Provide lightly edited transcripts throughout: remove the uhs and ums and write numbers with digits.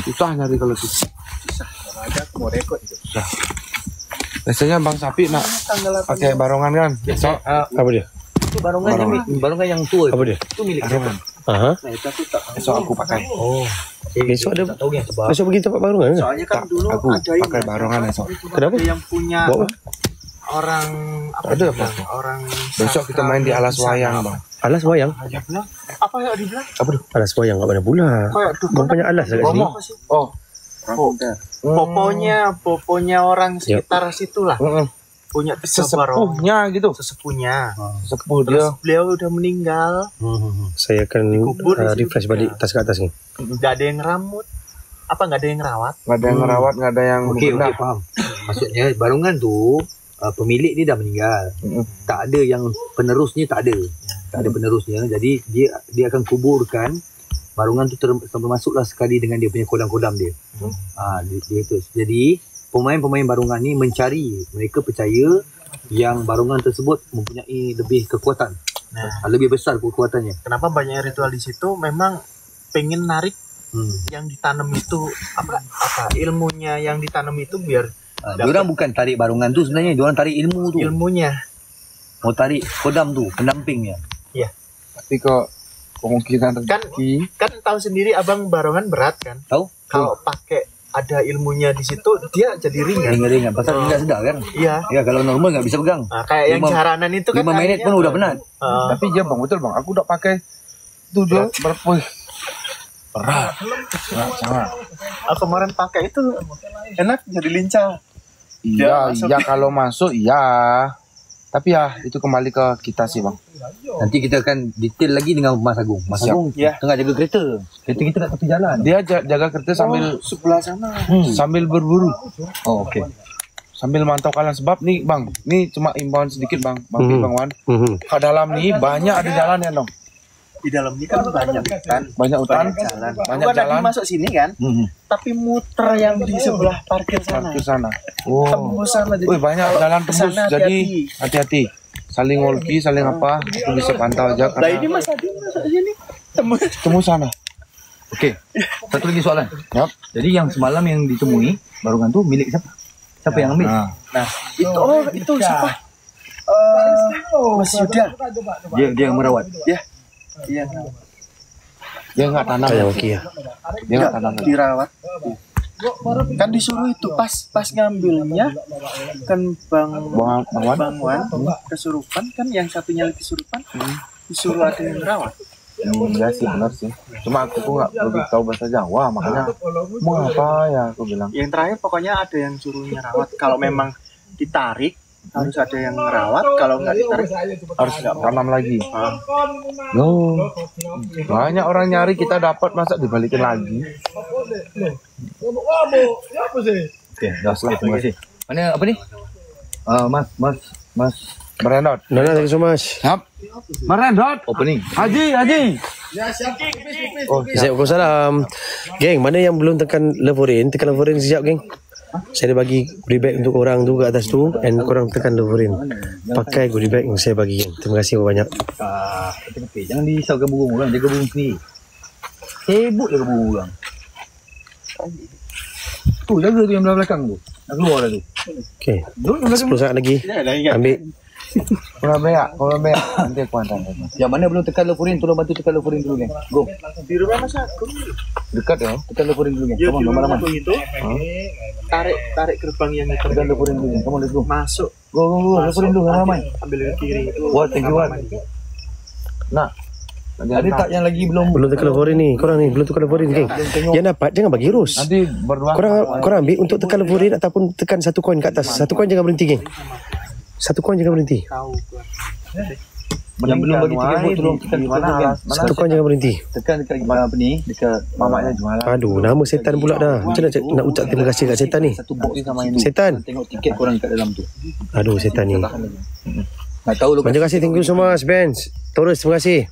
Susah nyari kalau itu. Susah. Kalau ada aku mau rekod itu. Susah. Biasanya Bang Sapi nak pakai barongan kan? Besok Apa dia? Itu barongan yang tua. Apa dia? Itu milik barongan. Aha. Nah, itu aku tak. besok aku pakai. Oh. Besok ada. Tak tahu yang sebab. Besok pergi tempat barongan kan? Soalnya kan dulu Aku ada yang pakai barongan besok. Kenapa? yang punya Bawa. orang apa? Ada bilang? apa? Orang Besok kita main di alas wayang Bang. Alas wayang? Dia bilang apa yang dibilang? Apa tuh? Alas wayang kat mana pula? Kayak Bang banyak alas kat sini. Oh. Poponya orang sekitar situ lah. Punya tiga barong. Sesepuhnya gitu. Sesepuhnya. Sesepuh Terus dia. beliau udah meninggal. Saya akan Dikubur di situ. refresh balik tas ke atas ni. Gak ada yang rambut. Apa gak ada yang rawat? Nggak ada yang ngerawat, nggak ada yang Okey, bebenah. paham. Maksudnya barongan tu pemilik ni dah meninggal. Tak ada yang penerusnya, tak ada. Tak ada penerusnya. Jadi dia akan kuburkan barongan tu termasuklah sekali dengan dia punya kodam-kodam dia. Dia tu. Jadi pemain-pemain barongan ni mencari, mereka percaya yang barongan tersebut mempunyai lebih kekuatan. Lebih besar kekuatannya. Kenapa banyak ritual di situ? Memang pengen narik yang ditanam itu apa ilmunya yang ditanam itu biar Diorang bukan tarik barongan tu sebenarnya, diorang tarik ilmu tu. ilmunya. Mau tarik kodam tu, pendampingnya. Tapi kok kemungkinan rezeki. Kan tahu sendiri abang barongan berat kan? Tahu? Kalau pakai ada ilmunya di situ dia jadi ringan. Ringan-ringan. Pasal dia tak sedar kan? Iya. Ya, kalau normal nggak bisa pegang. Nah, kayak yang jaranan itu kan 5 minit pun udah penat. Tapi dia Bang, betul Bang. Aku udah pakai itu dia berat sangat. Aku kemarin pakai itu enak jadi lincah. Iya, kalau masuk iya. Tapi ya itu kembali ke kita sih Bang. Nanti kita akan detail lagi dengan Mas Agung. Mas Siap. Agung tengah jaga kereta. Kereta kita kat tepi jalan. Dia jaga kereta sambil Sebelah sana. sambil berburu. Oh, okey. Sambil mantau kalian sebab nih Bang, ini cuma imbauan sedikit Bang, Bang Wan. Ke dalam nih banyak ada jalan ya dong. Di dalam ini kan banyak hutan. Banyak hutan, Jalan. banyak Bukan jalan. lagi masuk sini kan? Tapi muter yang di sebelah parkir sana. Ke sana. Oh. Tembus sana jadi. Wih, banyak jalan tembus. Kesana Jadi hati-hati. Saling walkie, saling apa? Aku bisa pantau aja Nah karena ini Mas Adi masuk sini. tembus sana. Okey. Satu lagi soalan. Yap. Jadi yang semalam yang ditemui barongan tu milik siapa? Siapa yang ambil? Nah, Itu siapa? Mas Yuda. Dia yang merawat. Iya. dia nggak tanam. Saya okey ya. Dia nggak tanam. Dirawat. Kan disuruh itu pas ngambilnya kan Bang Wan kesurupan kan yang satunya lagi kesurupan disuruh ada yang rawat. Iya sih benar sih. Cuma aku nggak lebih tahu bahasa Jawa makanya mau apa ya aku bilang. Yang terakhir pokoknya ada yang suruhnya rawat. Kalau memang ditarik harus ada yang merawat. Kalau nggak ditarik Harus tanam lagi. No. Banyak orang nyari kita dapat masa dibalikin lagi. Okey, dah selesai. Terima kasih. Mana apa ni? Mas Merendot. Nana, thank you so much. Siap. Merendot. opening. Haji. Oh, Assalamualaikum. Geng, mana yang belum tekan levorin, tekan levorin sekejap geng. Saya dah bagi goodie bag untuk orang tu kat atas tu and korang tekan levorin. Pakai goodie bag yang saya bagi geng. Terima kasih banyak. Okey, jangan risaukan burung orang, jaga burung sendiri. Sibuk jaga burung orang. Tu jaga tu yang belah belakang tu. Nak keluar dah tu. Okey. 10 saat lagi. Ambil. Kalau beak. Nanti aku hantar. Yang mana belum tekan levorin, tolong bantu tekan levorin dulu geng. Go. Di rumah Mas Agung. Dekat ya. Tekan levorin dulu geng. Ya, Come on, di rumah lama-lama. Agung itu tarik gerbang yang itu Tekan levorin dulu geng. Come on, let's go. masuk. Go, levorin dulu ramai. Ambil ke kiri itu. What, thank you, what. Nah. Ada tak yang lagi belum Tekan levorin ni. Korang ni belum tekan levorin geng. Yang dapat jangan bagi rus. Nanti berdua. Korang ambil untuk tekan levorin ataupun tekan satu koin kat atas. Satu koin jangan berhenti geng. Satu koin jangan berhenti. Tahu gua. yang belum bagi tiket pun tolong tekan di mana geng. Satu koin jangan berhenti. Tekan dekat apa ni? Dekat Mamaknya jualan. Aduh, nama setan pula dah. Macam mana nak ucap terima kasih kat setan ni? satu box ni sama ini. Setan. Tengok tiket korang kat dalam tu. Aduh, setan ni. Nak tahu lokasi. Terima kasih, thank you so much, Benz. Taurus, terima kasih.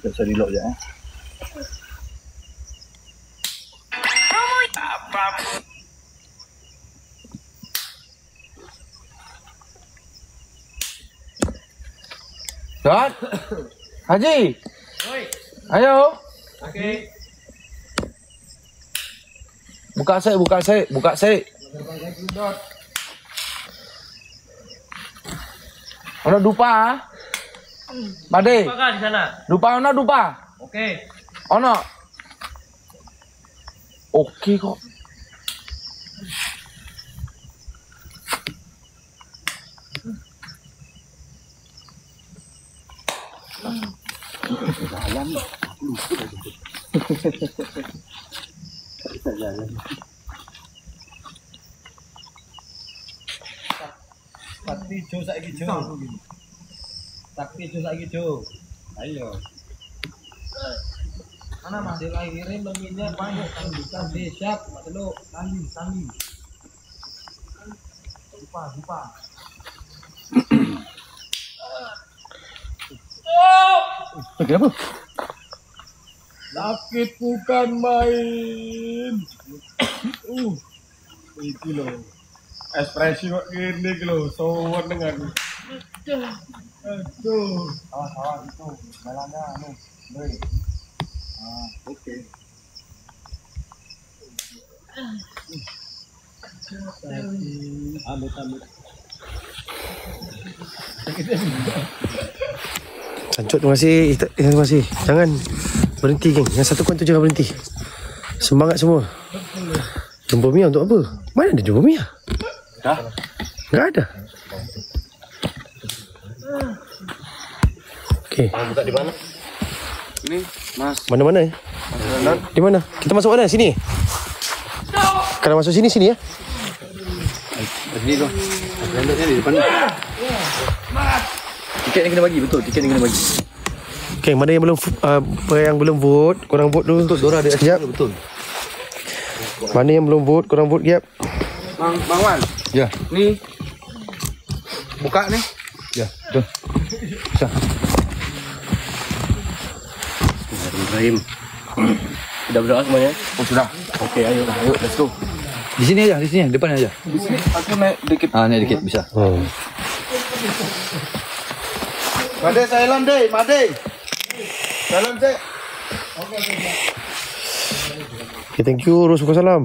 Saya reload je Dot. Haji. Ayo. Okey. Buka sik. Ono dupa. Made. Apa di sana? Dupa. Okey. Ono. Oke kok. Sakti Jo saiki Jo. Ayo. Mana masih lahirin leminnya banyak kan bukan desiap matelo sandi. Lupa. Kenapa? Sakit bukan main. Itu loh. Ekspresi kok gini loh, sowan dengan. Aduh. Awas itu. Jalannya Boy. Oke. Amit. Cancut, terima kasih. Jangan berhenti, geng. Yang satu kawan tu jangan berhenti. Semangat semua. Jumpa Mia untuk apa? Mana ada jumpa Mia? Dah. Enggak ada. Okey. Buka di mana? Ini, Mas. Mana-mana ya? Di mana? Kita masuk mana? Sini. Kalau masuk sini ya. Sini tu. Landoknya di depan ni. Tiket ni kena bagi, betul. Okey, mana yang belum vote, korang vote dulu. Betul, Dora ada sekejap. Betul. Mana yang belum vote, korang vote sekejap. Bang Wan. Ya. Ni. Buka ni. Ya, betul. Bisa. Ibrahim. Sudah berdoa semuanya? Oh, sudah. Okey, ayo, let's go. Di sini aja, depan aja. Di sini aku naik dikit. Naik dikit bisa. Made silent deh, Made. Silent deh. Okay, thank you. Rasulullah salam.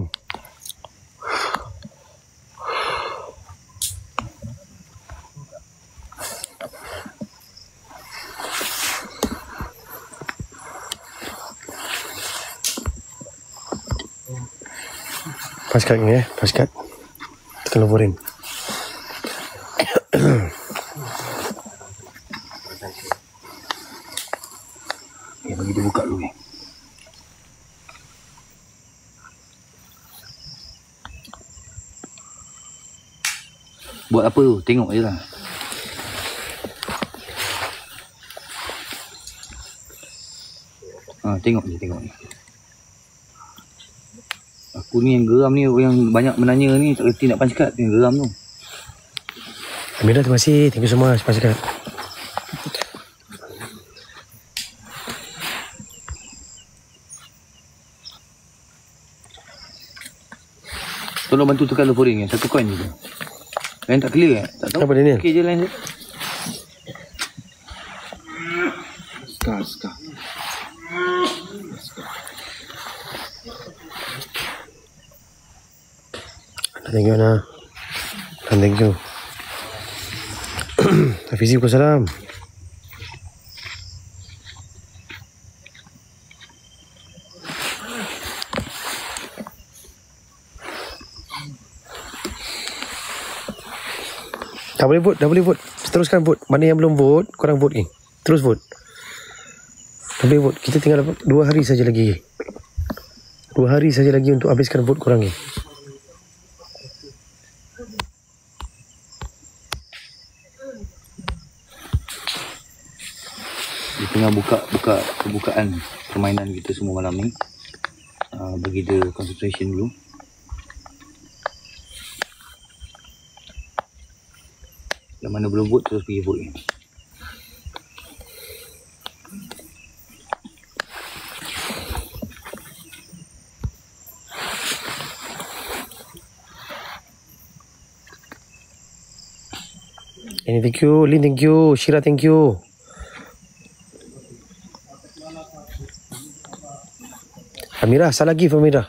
Paskat ni paskat. Tekan laporin. Bagi dia buka dulu ni. Buat apa tu? Tengok je lah. Tengok ni. Aku ni yang geram ni, yang banyak menanya ni, tak reti nak pancat ni, geram tu. Amira, terima kasih. Thank you so much, paskat. Tolong bantu tekan laporin ni, 1 coin je. Lain tak clear tak tahu. Apa dia ni? Okey je lain je. Ska. Thank you, Ana. Thank you. Hafizi, salam. Dah boleh vote. Teruskan vote. Mana yang belum vote, korang vote ni. Terus vote. Dah boleh vote. Kita tinggal 2 hari saja lagi. 2 hari saja lagi untuk habiskan vote korang ni. Dia tengah buka kebukaan permainan kita semua malam ni. Bagi dia concentration dulu. Yang mana belum vote terus pergi vote ni. Ini thank you, Lin thank you, Shira thank you. Amirah, salah lagi Amirah.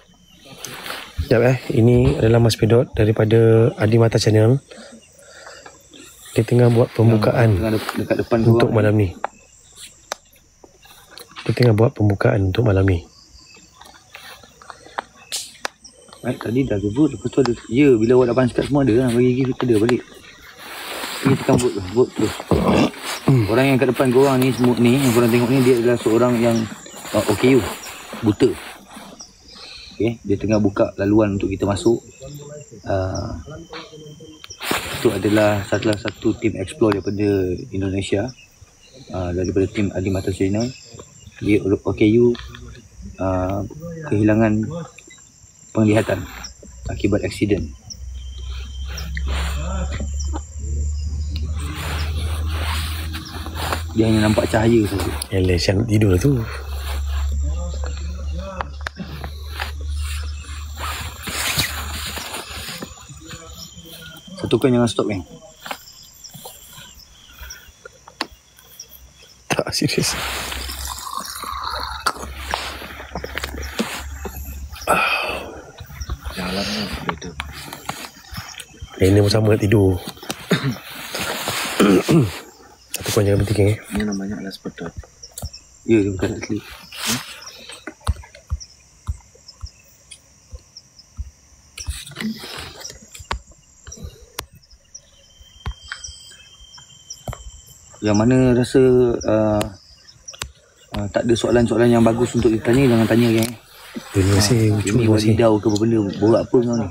Sekejap ini adalah Mas Pedot daripada Adi Mata Channel. Dia tengah buat pembukaan dekat depan untuk malam ni. Dia tengah buat pembukaan untuk malam ni. Baik, tadi dah gebut. Lepas tu ada, ya, bila awak dah panas kat semua ada lah. Bagi gift ada balik. Ini tekan vote terus. Orang yang kat depan korang ni, semua ni, yang korang tengok ni, dia adalah seorang yang OKU, buta. Okay, dia tengah buka laluan untuk kita masuk. Itu adalah salah satu tim explore daripada Indonesia, daripada tim Adi Mata Channel. Dia OKU kehilangan penglihatan akibat aksiden. Dia hanya nampak cahaya saja. Yalah, saya nak tidur tu. Satu kan jangan stop kan. Tak, serius. Jalannya beda. Ini pun sama nak tidur. Satu kau jangan berhenti Ini namanya alas pedot. Ya, dia bukan asli. Yang mana rasa tak ada soalan-soalan yang bagus untuk ditanya, jangan tanya kan. Terima kasih. Ini wadidau ke apa benda, borak apa kau ni.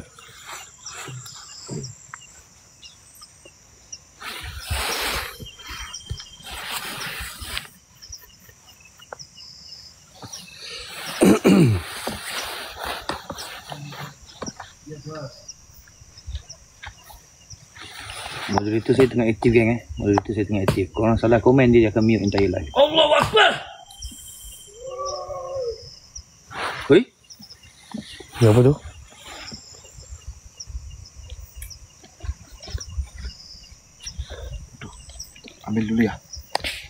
Moderator saya tengah aktif geng Moderator saya tengah aktif. Korang salah komen dia akan mute entire live. Allahu Akbar. Oi? Ya, apa tu? Ambil dulu ya.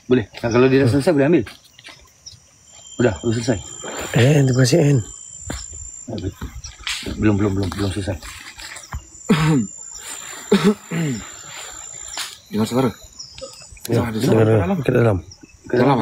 Boleh. Kalau dia dah selesai boleh ambil. Udah selesai. Terima kasih En. Belum selesai. Dengar suara. Ya, dengar ke dalam. Ke dalam.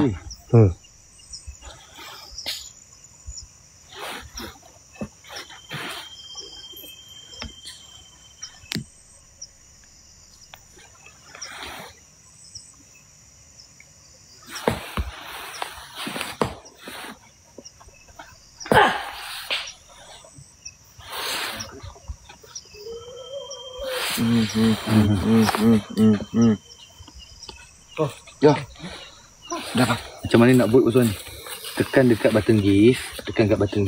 Oh, ya. Dah bang. Macam mana nak vote pasal ni? Tekan dekat button gift, tekan kat button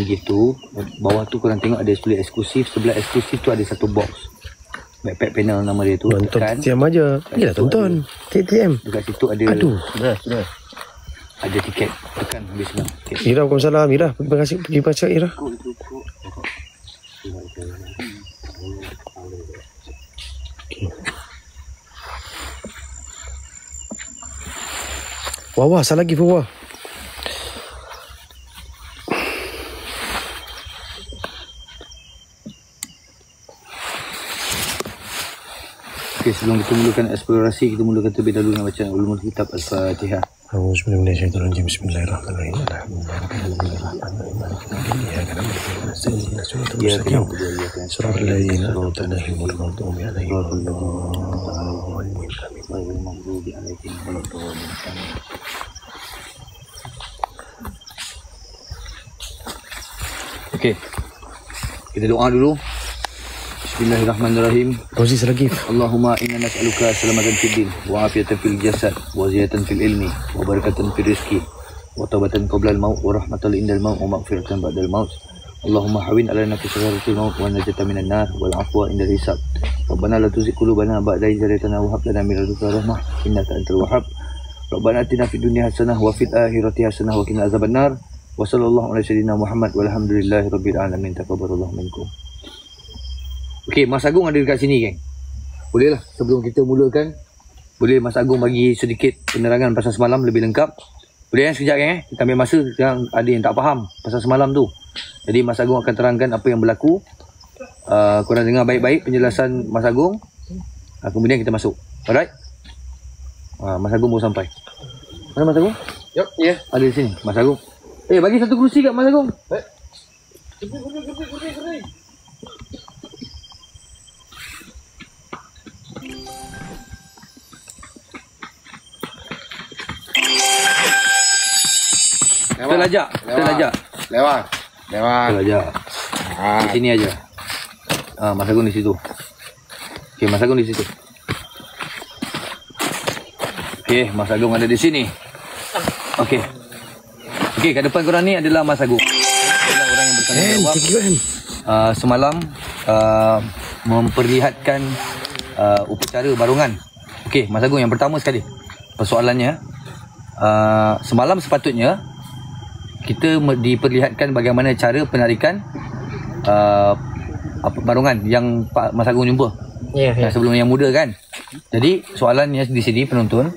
gift tu, bawah tu korang tengok ada display eksklusif, sebelah eksklusif tu ada satu box. Backpack panel nama dia tu. Tonton tekan. TTM aja. Yalah tonton. TTM. Dekat situ ada. Aduh. Sudah. Ada tiket. Tekan habis senang. Okay. Ira, Waalaikumsalam. Ira, terima kasih pergi baca Ira. Wah, salah lagi Wah. Okey, sebelum kita mulakan eksplorasi, kita mulakan terlebih dahulu dengan bacaan ulumul kitab Al-Fatihah. Bismillahirrahmanirrahim. Bismillahirrahmanirrahim. Okey. Kita doa dulu. Bismillahirrahmanirrahim. Rozi lagi. Allahumma inna nas'aluka salamatan fid din wa afiatan fil jasad wa ziyadatan fil ilmi wa barakatan fil rizqi wa taubatan qabla al maut wa rahmatan indal maut wa maghfiratan ba'dal maut. Allahumma hawin alana fi sakaratil maut wa najatan minan nar wal afwa indal hisab. Rabbana la tuzigh qulubana ba'da idh hadaytana wa hab lana min ladunka rahmah innaka antal wahhab. Rabbana atina fid dunya hasanah wa fil akhirati hasanah wa qina azabannar. Wa sallallahu ala sayyidina Muhammad walhamdulillahi rabbil alamin. Taqabbalallahu minkum. Okey, Mas Agung ada dekat sini, geng. Bolehlah sebelum kita mulakan boleh Mas Agung bagi sedikit penerangan pasal semalam lebih lengkap? Boleh sekejap kita ambil masa, sekarang ada yang tak faham pasal semalam tu. Jadi Mas Agung akan terangkan apa yang berlaku. Korang dengar baik-baik penjelasan Mas Agung. Kemudian kita masuk. Alright? Mas Agung baru sampai. Mana Mas Agung? Yup, ya. Ada di sini, Mas Agung. Bagi satu kerusi kat Mas Agung. Kita lajak. Lewat. Kita lajak. Di sini aja. Mas Agung di situ. Okey, Mas Agung di situ. Okey, Mas Agung ada di sini. Okey, kat depan korang ni adalah Mas Agung. Adalah orang yang bertanggungjawab. Semalam memperlihatkan upacara barongan. Okey, Mas Agung, yang pertama sekali persoalannya, semalam sepatutnya kita diperlihatkan bagaimana cara penarikan barongan yang Pak Mas Agung jumpa. Yang sebelum yang muda kan. Jadi soalannya di sini penonton,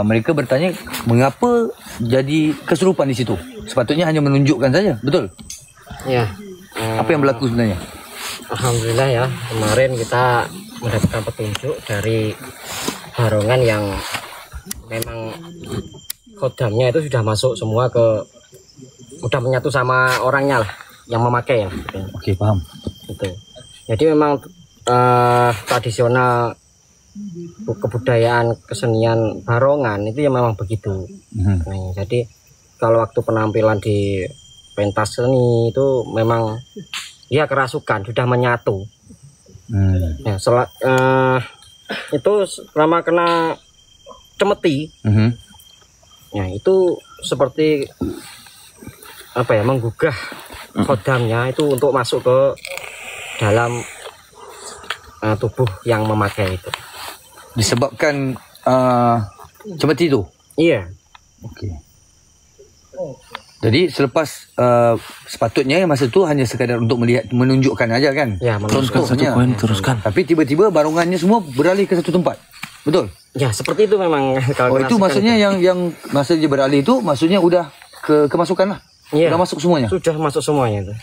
mereka bertanya mengapa jadi kesurupan di situ. Sepatutnya hanya menunjukkan saja, betul? Ya. Apa yang berlaku sebenarnya? Alhamdulillah ya, kemarin kita mendapatkan petunjuk dari barongan yang memang khodamnya itu sudah masuk semua udah menyatu sama orangnya lah, yang memakai ya. Okey, faham. Betul. Jadi memang tradisional kebudayaan kesenian barongan itu ya memang begitu. Nah, jadi kalau waktu penampilan di pentas seni itu memang dia kerasukan, sudah menyatu. Ya, itu selama kena cemeti, ya itu seperti menggugah khodamnya itu untuk masuk ke dalam tubuh yang memakai itu. Disebabkan cemeti itu? Iya. Okey. Jadi selepas sepatutnya masa tu hanya sekadar untuk menunjukkan aja kan? Ya, contohnya. Teruskan. Tapi tiba-tiba barongannya semua beralih ke satu tempat. Betul? Ya, seperti itu memang. Kalau itu maksudnya itu. yang masa dia beralih itu maksudnya udah kemasukan lah. Ya, sudah masuk semuanya. Sudah masuk semuanya itu.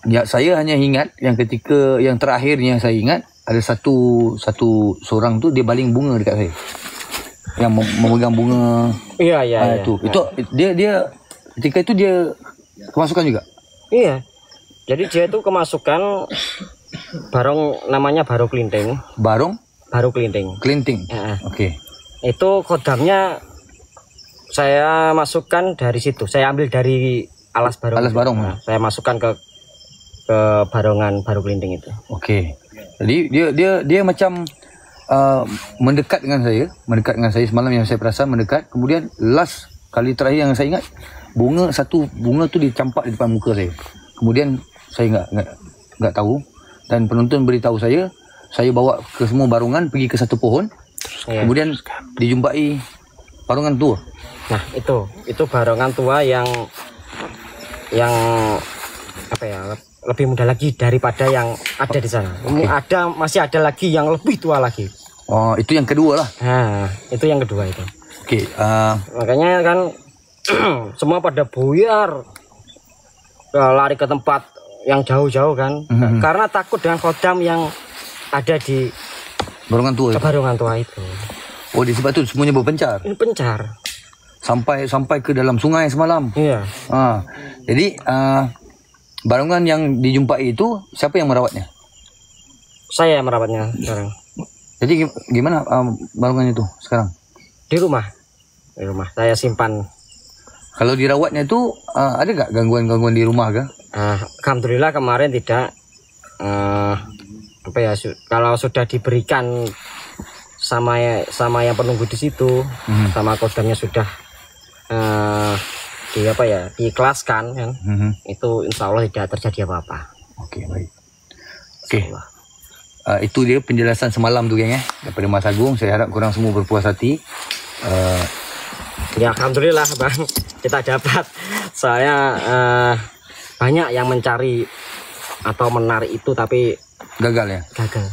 Ya, saya hanya ingat yang ketika yang terakhirnya saya ingat ada seorang tu dia baling bunga dekat saya. Yang memegang bunga. Iya. Itu dia ketika itu dia kemasukan juga. Iya. Jadi dia itu kemasukan namanya Baro Klinting. Baro Klinting. Klinting. Ya. Okey. Itu khodamnya saya masukkan dari situ. Saya ambil dari alas barong. Nah, saya masukkan ke barongan Baro Klinting itu. Okey. Jadi dia macam mendekat dengan saya semalam yang saya perasan mendekat. Kemudian last kali terakhir yang saya ingat satu bunga tu dicampak di depan muka saya. Kemudian saya enggak tahu dan penonton beritahu saya bawa ke semua barongan pergi ke satu pohon. Kemudian dijumpai barongan tua. Nah, itu barongan tua yang lebih muda lagi daripada yang ada di sana. Okay. Masih ada lagi yang lebih tua lagi. Oh, itu yang kedua lah. Nah, itu yang kedua itu. Okey. Makanya kan semua pada buyar, lari ke tempat yang jauh-jauh kan, karena takut dengan khodam yang ada di barongan tua itu. Oh, disebab tu semuanya berpencar. Pencar. Sampai ke dalam sungai semalam. Iya. Jadi barongan yang dijumpai itu siapa yang merawatnya? Saya yang merawatnya sekarang. Jadi gimana barongan itu sekarang? Di rumah saya simpan. Kalau dirawatnya itu ada gak gangguan-gangguan di rumah kah? Alhamdulillah kemarin tidak. Kalau sudah diberikan sama yang penunggu di situ, sama khodamnya sudah diikhlaskan kan, itu insya Allah tidak terjadi apa-apa. Oke, baik. Oke. Itu dia penjelasan semalam tu geng daripada Mas Agung. Saya harap korang semua berpuas hati. Ya alhamdulillah bang, kita dapat. Saya banyak yang mencari atau menarik itu tapi gagal ya. Gagal.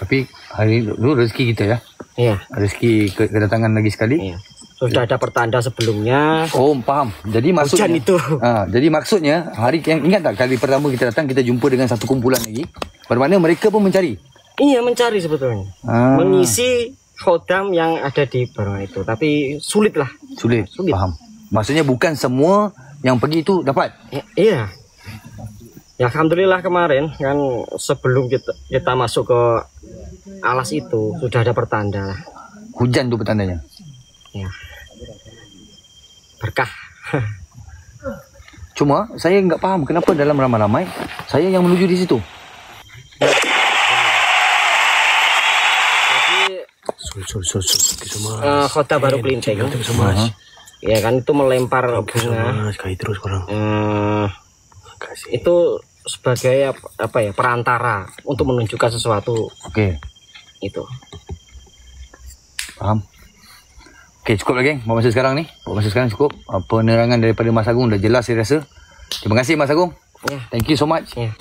Tapi hari dulu rezeki kita ya. Iya. Rezeki kedatangan lagi sekali. Iya. Sudah ada pertanda sebelumnya. Oh, faham. Jadi maksudnya Hujan itu. Jadi maksudnya hari yang ingat tak kali pertama kita datang kita jumpa dengan satu kumpulan lagi. Bermakna mereka pun mencari. Iya, mencari sebetulnya. Mengisi khodam yang ada di barongan itu, tapi sulit lah. Sulit. Faham. Maksudnya bukan semua yang pergi itu dapat. Iya. Ya alhamdulillah kemarin kan sebelum kita masuk ke alas itu sudah ada pertanda. Hujan tuh pertandanya. Ya. Berkah. Cuma saya nggak paham kenapa dalam ramai-ramai saya yang menuju di situ. Kota Baru Kelinting. Ya kan itu melempar bunga. Sekali terus orang. Itu sebagai apa ya, perantara untuk menunjukkan sesuatu. Oke. Itu. Paham. Oke, cukup lah geng. Buat masa sekarang ni. Buat masa sekarang cukup. Penerangan daripada Mas Agung dah jelas saya rasa. Terima kasih Mas Agung. Ya. Thank you so much. Ya.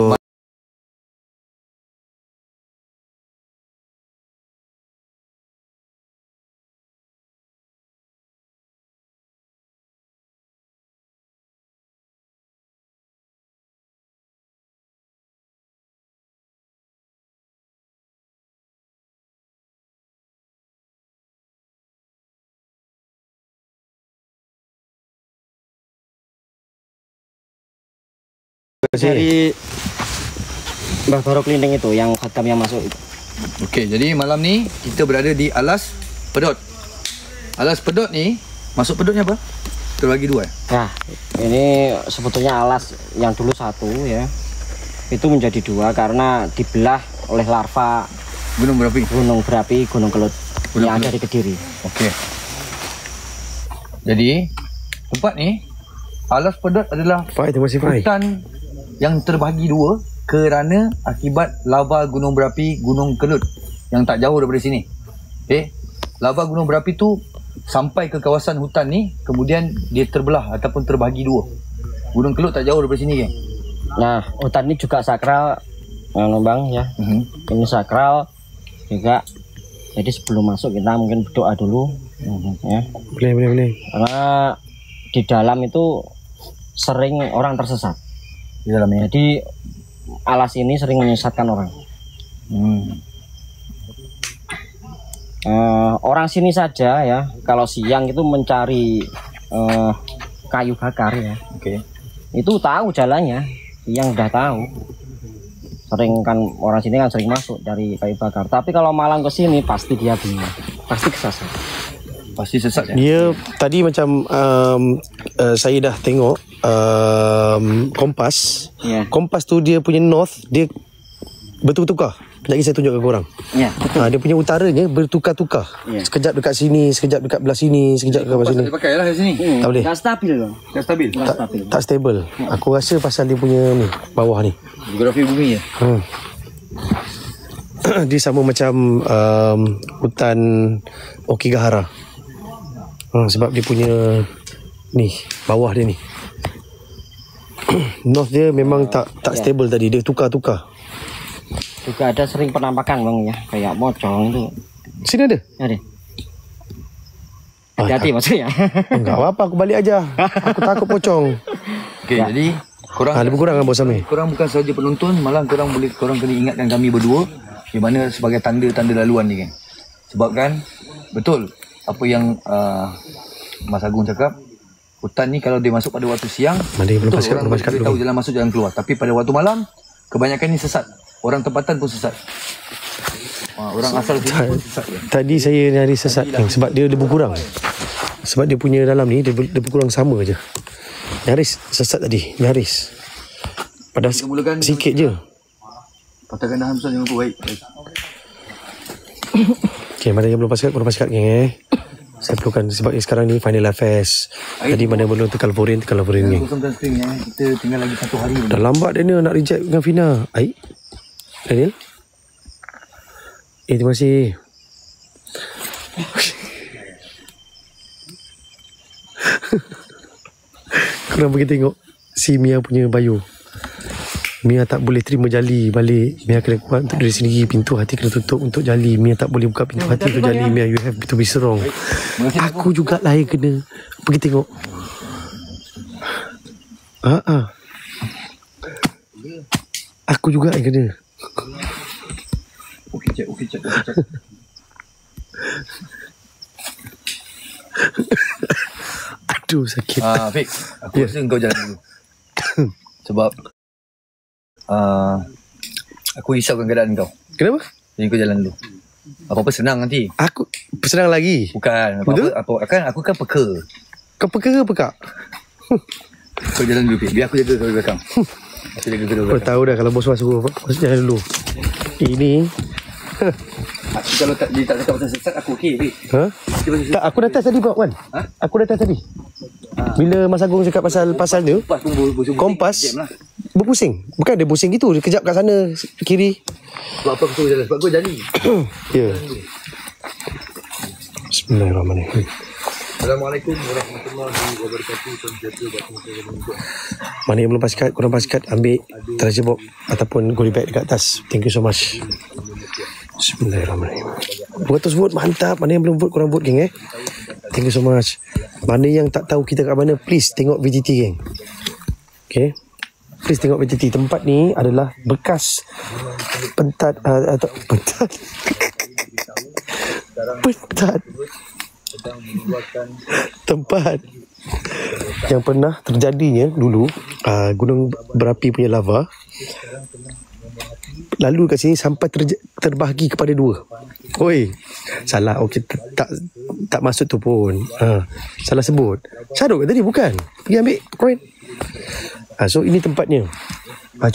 Dari Mbah Baru Kelinting itu yang khodam yang masuk itu. Okey, jadi malam ni kita berada di Alas Pedot. Alas Pedot ni, masuk pedotnya apa? Terbagi dua. Nah, ini sebetulnya alas yang dulu satu ya. Itu menjadi dua karena dibelah oleh larva Gunung berapi. Gunung Kelut yang ada di Kediri. Okey. Jadi tempat ni Alas Pedot adalah hutan yang terbahagi dua kerana akibat lava gunung berapi Gunung Kelut yang tak jauh daripada sini. Okey. Lava gunung berapi tu sampai ke kawasan hutan ni, kemudian dia terbelah ataupun terbahagi dua. Gunung Kelut tak jauh daripada sini, geng. Nah, hutan ini juga sakral, Bang ya. Ini sakral juga. Jadi sebelum masuk kita mungkin berdoa dulu, ya. Boleh. Karena di dalam itu sering orang tersesat. Di dalamnya. Jadi alas ini sering menyesatkan orang. Orang sini saja ya, kalau siang itu mencari kayu bakar ya. Oke. Itu tahu jalannya, siang udah tahu. Sering kan orang sini kan sering masuk dari kayu bakar. Tapi kalau malam ke sini pasti dia bingung, pasti kesasar. Pasti sesat ya. Dia tadi macam saya dah tengok kompas. Ya. Kompas tu dia punya north dia bertukar-tukar. Sekejap lagi saya tunjuk ke korang. Ya, betul. Dia punya utaranya bertukar-tukar. Ya. Sekejap dekat sini, sekejap dekat belah sini, sekejap dekat belah sini. Kompas pakai lah di sini. Tak boleh. Tak stabil loh. Tak stabil. Tak stable. Aku rasa pasal dia punya ni bawah ni. Geografi bumi ya. Dia sama macam hutan Okigahara. Sebab dia punya ni bawah dia ni. North dia memang tak stable tadi, dia tukar-tukar. Juga ada sering penampakan Bang ya, kayak pocong itu. Sini ada? Ada. Hati-hati maksudnya. Enggak apa-apa, aku balik aja. Aku takut pocong. Okey, jadi korang lebih kurang kan bos Amir? Korang bukan sahaja penonton, malah korang kena ingatkan kami berdua di mana sebagai tanda-tanda laluan ni kan. Sebab kan betul apa yang Mas Agung cakap, hutan ni kalau dia masuk pada waktu siang, betul, orang boleh tahu jalan masuk jalan keluar. Tapi pada waktu malam kebanyakan ni sesat. Orang tempatan pun sesat. Orang asal sini pun sesat ya. Tadi saya nyari sesat kan, sebab dia lebih kurang. Sebab dia punya dalam ni dia lebih kurang sama je. Nyaris sesat tadi, nyaris. Padahal sikit je. Patah gandahan besar jangan lupa baik. Okay, mana yang belum pasal korang pasal geng Saya perlukan sebab sekarang ni final affairs. Tadi mana belum tekan Vorin geng. Kosongkan screen ya. Kita tinggal lagi 1 hari. Dah lambat Daniel nak reject dengan Fina. Aik Daniel. Terima kasih. Korang pergi tengok si Mia punya bio. Mia tak boleh terima jali balik. Mia kena kuat untuk diri sendiri. Pintu hati kena tutup untuk jali. Mia tak boleh buka pintu hati untuk jali. Mia, you have to be strong. Aku jugalah yang kena. Pergi tengok. Aku juga yang kena. Okey cek. Aduh, sakit. Fik, aku rasa kau jalan dulu. Sebab aku risaukan keadaan kau. Kenapa? Jadi kau jalan dulu. Apa-apa senang nanti. Aku senang lagi. Bukan. Aku kan peka. Kau peka apa kak? Kau jalan dulu, Fik. Biar aku jaga kau di belakang. Aku jaga kau di Kau belakang. tahu dah kalau bos suruh jalan dulu. Ini Aku kalau dia tak cakap pasal sesat, aku okey, Fik. tak, aku dah test tadi Wan. Aku dah test tadi. Bila Mas Agung cakap pasal dia, kompas berpusing. Bukan dia pusing gitu, dia kejap kat sana kiri. Sebab apa aku suruh jalan? Sebab kau jali. Ya. Bismillahirrahmanirrahim. Assalamualaikum warahmatullahi wabarakatuh. Mana yang belum paskat, korang paskat, ambil treasure box ataupun goodie bag dekat atas. Thank you so much. Bismillahirrahmanirrahim. 200 vote, mantap. Mana yang belum vote, korang vote geng Thank you so much. Mana yang tak tahu kita kat mana, please tengok VTT geng. Okay, please tengok VTT. Tempat ni adalah bekas pentat atau pentat tempat yang pernah terjadinya dulu gunung berapi punya lava. Lalu kat sini sampai terbahagi kepada dua. Oi, salah. Okey, tak masuk tu pun. Salah sebut. Syaruk tadi bukan. Pergi ambil koin. So ini tempatnya.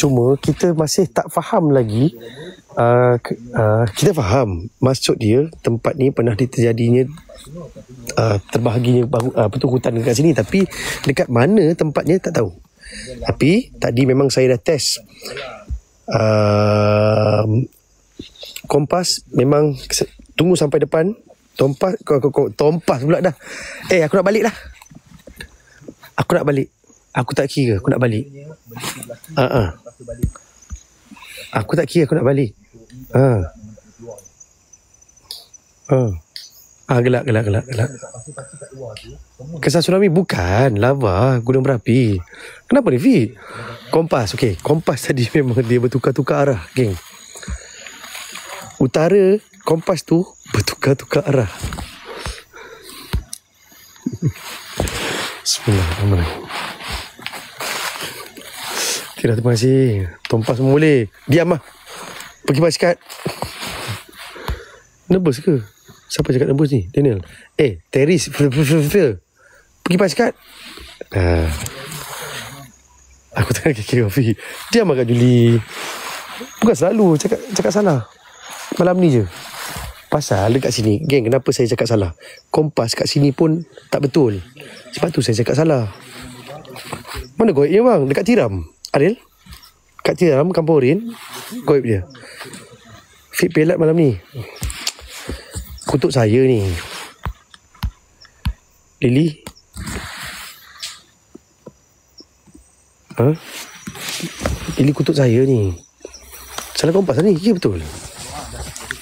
Cuma kita masih tak faham lagi. Kita faham maksud dia, tempat ni pernah terjadinya terbahaginya hutan dekat sini, tapi dekat mana tempatnya tak tahu. Tapi tadi memang saya dah test kompas. Memang tunggu sampai depan. Tompas pula dah. Aku nak balik dah. Aku nak balik. Aku tak kira aku nak balik. Aku tak kira aku nak balik. Gelak. Kesan tsunami bukan lava, gunung berapi. Kenapa ni, Fik? Kompas, okey. Kompas tadi memang dia bertukar-tukar arah, geng. Utara, kompas tu bertukar-tukar arah. Bismillahirrahmanirrahim. Tidak, terima kasih. Tompas semua boleh. Diam lah. Pergi baskat. Nervous ke? Siapa cakap nervous ni? Daniel. Teris. Pergi baskat. Aku tengah kira Afi. Diam agak Juli. Bukan selalu cakap salah. Malam ni je. Pasal dekat sini, geng, kenapa saya cakap salah? Kompas kat sini pun tak betul. Sebab tu saya cakap salah. Mana goibnya bang? Dekat tiram. Adil? Kat tiram, Kampung Orin. Goib dia. Fit pelat malam ni. Kutuk saya ni. Lily? Lily kutuk saya ni. Salah kompas ni. Ya betul.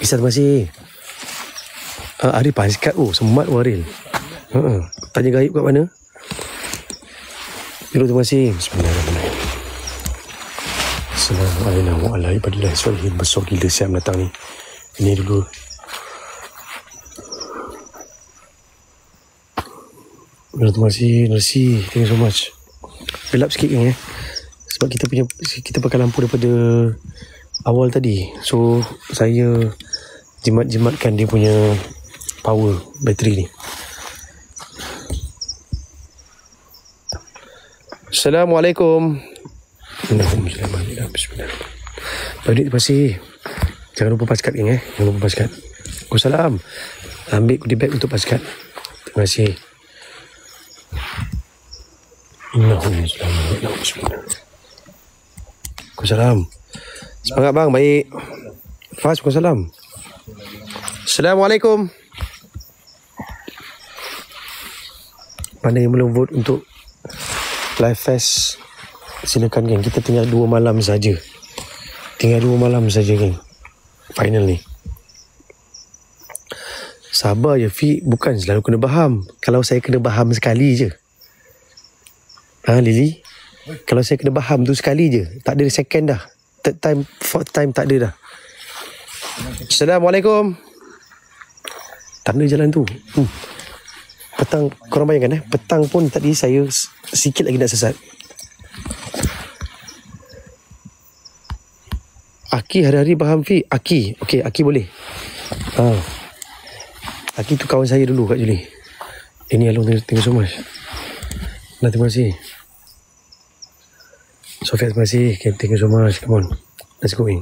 Isa, terima kasih. Aril paskat. Semat Aril. Tanya gaib kat mana? Terima kasih. Bismillahirrahmanirrahim. Assalamualaikum. Besar gila siap datang ni. Ini dulu. Terima kasih. Thank you so much. Gelap sikit ni sebab kita pakai lampu daripada awal tadi. So saya jimat-jimatkan dia punya power bateri ni. Assalamualaikum. Bismillahirrahmanirrahim. Baik, terima kasih. Jangan lupa paskat geng Jangan lupa paskat. Waalaikumsalam. Ambil goodie bag untuk paskat. Terima kasih. Waalaikumsalam. Semangat bang, baik. Faz, waalaikumsalam. Assalamualaikum. Mana yang belum vote untuk Live Fest Silakan geng, kita tinggal 2 malam saja. Tinggal 2 malam saja geng. Final ni. Sabar je Fi, bukan selalu kena baham. Kalau saya kena baham sekali je. Lily, kalau saya kena baham tu sekali je, tak ada second dah. Third time, fourth time tak ada dah. Assalamualaikum. Tanda jalan tu. Petang, korang bayangkan petang pun tadi saya sikit lagi nak sesat. Aki hari-hari faham Fi. Aki, okey, Aki boleh. Aki tu kawan saya dulu kat Juli. Ini Along, thank you so much. Nah, terima kasih. Sofia, terima kasih. Okay, thank you so much. Come on, let's go in.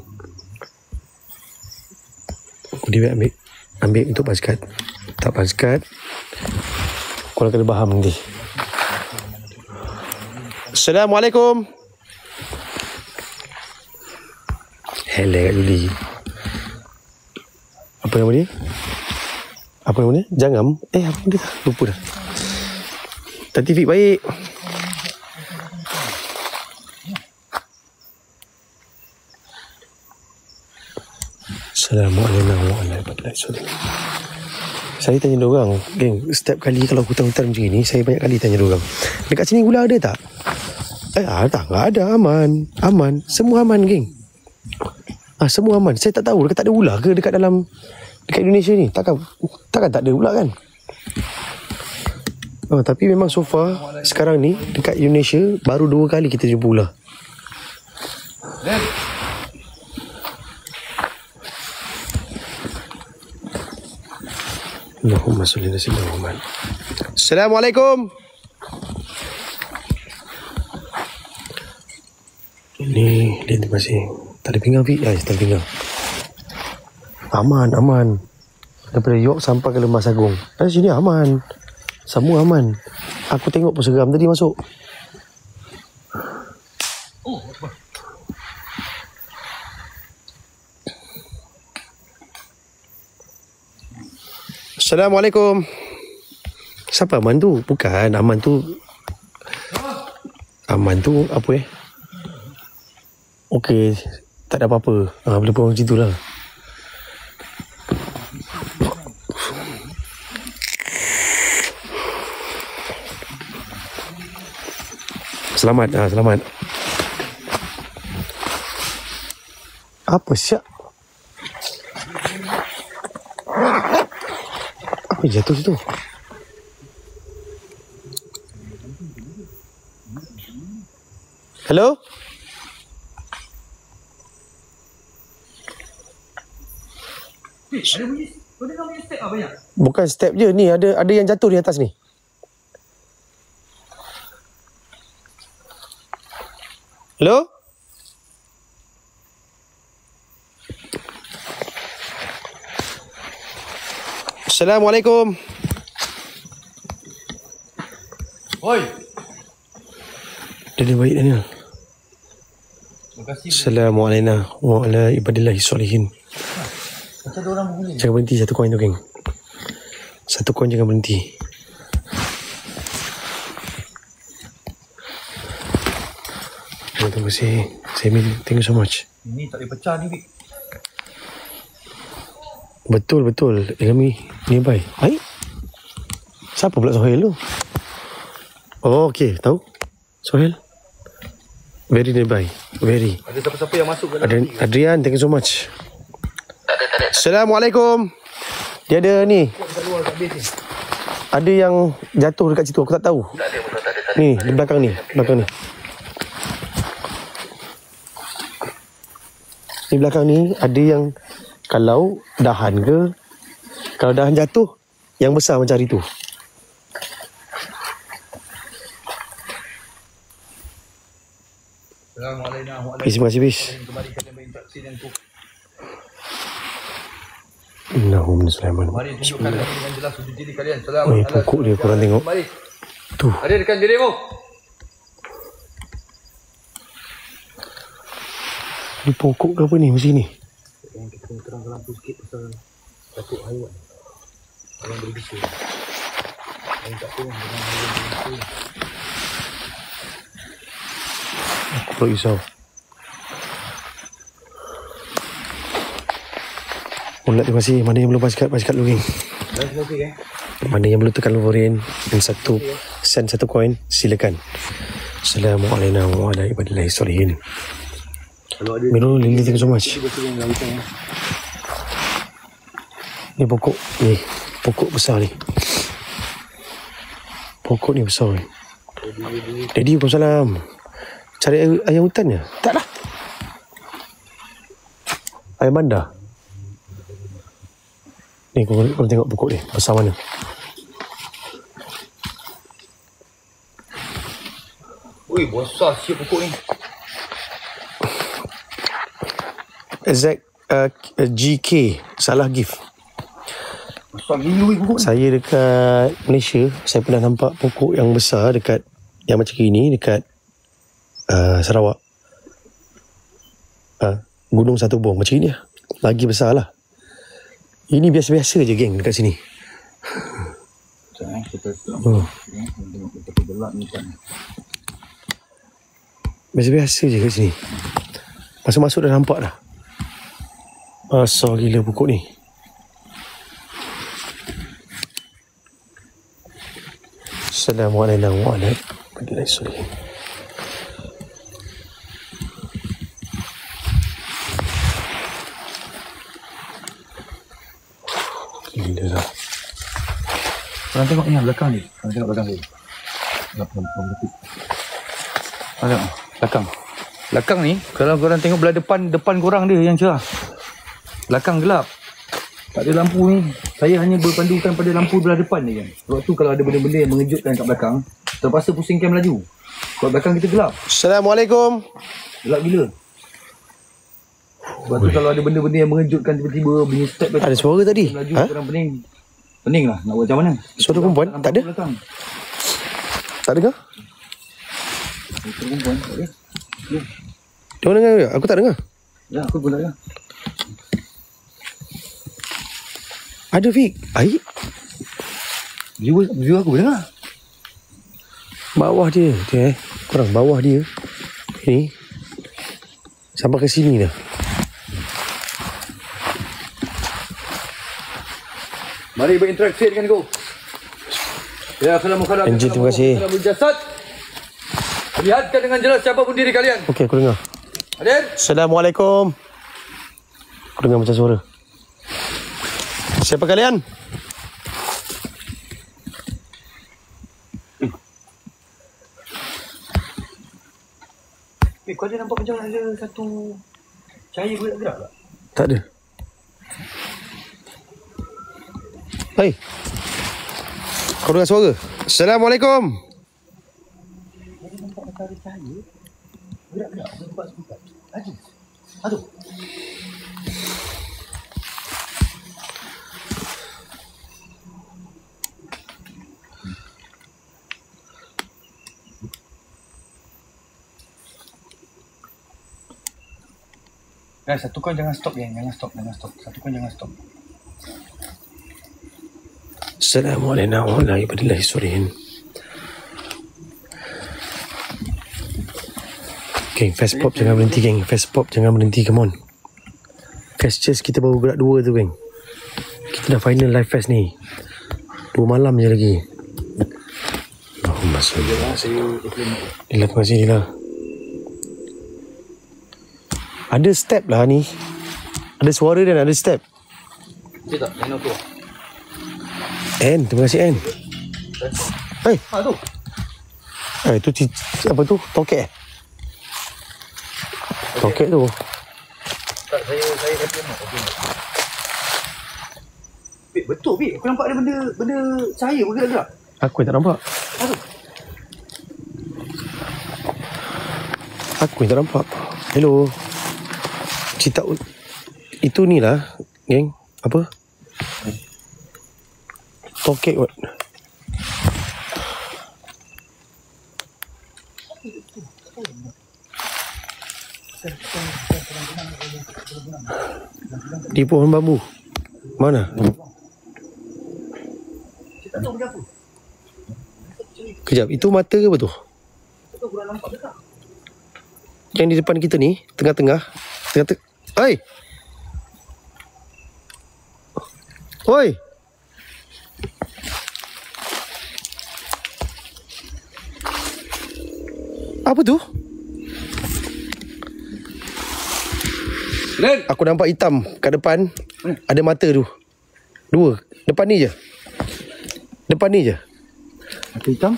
Dia ambil untuk basket. Tak basket, korang kena faham nanti. Assalamualaikum. Hello kat Juli. Apa nama dia? Apa nama dia? Jangam? Apa dia? Lupa dah. Tadi Fik baik. Assalamualaikum warahmatullahi wabarakatuh. Saya tanya diorang, geng, setiap kali kalau hutan-hutan macam ni, saya banyak kali tanya diorang, dekat sini ular ada tak? Tak ada, aman. Semua aman, geng. Semua aman. Saya tak tahu dekat tak ada ular ke dekat Indonesia ni. Takkan tak ada ular kan? Tapi memang so far sekarang ni dekat Indonesia baru 2 kali kita jumpa ular. Allahumma salli ala sayyidina Muhammad. Assalamualaikum. Ini dia masih tak ada pinggang Fik. Tak ada pinggang. Aman. Daripada York sampai ke Lembah Sagung. Sini aman. Semua aman. Aku tengok pun seram tadi masuk. Assalamualaikum. Siapa aman tu? Bukan, aman tu apa Okey, tak ada apa-apa. Boleh pun macam itulah. Selamat. Apa syak? Apa jatuh situ? Hello? Bukan step je ni, ada yang jatuh di atas ni. Hello? Assalamualaikum. Oi. Dia baik Daniel. Assalamualaikum wa ala ibadillahi solihin. Macam ada orang berbunyi. Jangan berhenti satu koin tu, geng. Satu koin jangan berhenti. Terima kasih. Sammy, thank you so much. Ini tak boleh pecah ni, Vic. Betul. Kami nearby. Hai? Siapa pula Sohail tu? Oh, okey. Tahu? Sohail? Very nearby. Very. Ada siapa-siapa yang masuk ke dalam ni? Adrian, thank you so much. Assalamualaikum. Dia ada ni. Ada yang jatuh dekat situ. Aku tak tahu. Ni, di belakang ni. Di belakang ni ada yang kalau dahan jatuh, yang besar macam hari tu. Terima kasih, bis. Allahumma Sulaiman. Mari tunjukkan dengan jelas wujud diri kalian. Pokok dia korang tengok. Tu. Ada dekat dirimu. Ni pokok ke apa ni mesti ni? Kita terang lampu sikit pasal takut haiwan. Yang berbisa. Yang tak tahu dengan haiwan berbisa. Aku perlu risau. Mulat terima kasih. Mana yang belum paskat dulu geng. Mana yang belum tekan Wolverine dan satu sen satu koin, silakan. Assalamualaikum warahmatullahi wabarakatuh. Mirul, Lily, thank you so much. Ni pokok ni, pokok besar ni. Pokok ni besar ni. Daddy, Waalaikumsalam. Cari ayam hutan ya? Tak lah. Ayam bandar. Ni kau tengok pokok ni besar mana. Ui, besar siap pokok ni. Exact GK salah gift. Besar gila pokok ni. Saya dekat Malaysia, saya pernah nampak pokok yang besar dekat yang macam ini dekat Sarawak. Gunung Satu Bong macam ni lah. Lagi besar lah. Ini biasa-biasa je geng dekat sini. Biasa-biasa je kat sini. Masuk-masuk dah nampak dah. Besar gila pokok ni. Assalamualaikum warahmatullahi wabarakatuh. Gila lah. Korang tengok ni belakang ni. Korang tengok belakang ni. Belakang. Belakang ni, kalau korang tengok belah depan korang dia yang cerah. Belakang gelap. Tak ada lampu ni. Saya hanya berpandukan pada lampu belah depan ni kan. Sebab tu kalau ada benda-benda yang mengejutkan kat belakang, terpaksa pusing cam laju. Sebab belakang kita gelap. Assalamualaikum. Gelap gila. Sebab tu kalau ada benda-benda yang mengejutkan tiba-tiba bunyi step Ada suara tadi? laju, korang pening. Pening lah nak buat macam mana. Suara perempuan? Tak ada? Belakang. Tak dengar? Suara perempuan tak ada. Dia orang dengar ke? Aku tak dengar. Ya, aku pun tak ada. Ada Fik. Air? View aku dengar. Bawah dia. Korang bawah dia. Ni. Sampai ke sini dah. Mari berinteraksi dengan aku. Ya, assalamualaikum. Anjir, terima kasih. Jasad. Lihatkan dengan jelas siapa pun diri kalian. Okey, aku dengar. Hadir. Assalamualaikum. Aku dengar macam suara. Siapa kalian? Kau ada nampak macam ada satu cahaya gerak tak? Tak ada. Hai. Kau dengar suara? Assalamualaikum. Nampak macam ada cahaya gerak-gerak nampak sebentar. Aduh. Guys, satu coin jangan stop geng. Jangan stop. Satu coin jangan stop. Assalamualaikum warahmatullahi wabarakatuh. Geng, fast pop jangan berhenti geng. Fast pop jangan berhenti, come on. Fast chase kita baru gerak 2 tu geng. Kita dah final live fast ni. 2 malam je lagi. Allahumma salli ala sayyidina. Terima kasih lah. Ada step lah ni. Ada suara dan ada step. Dia tak? Yang tu? N, terima kasih N. Hei. Tu. Itu apa tu? Tokek Tokek tu. Tak, saya happy nak. Pik, betul Pik. Aku nampak ada benda cahaya bergerak-gerak. Aku yang tak nampak. Aku yang tak nampak. Hello. Cita itu ni lah, geng. Apa? Tokek kot. Di pohon bambu. Mana? Kejap, itu mata ke apa tu? yang di depan kita ni, tengah-tengah. Oi! Oi! Apa tu? Aku nampak hitam kat depan. Ada mata tu. 2. Depan ni je. Depan ni je. Mata hitam?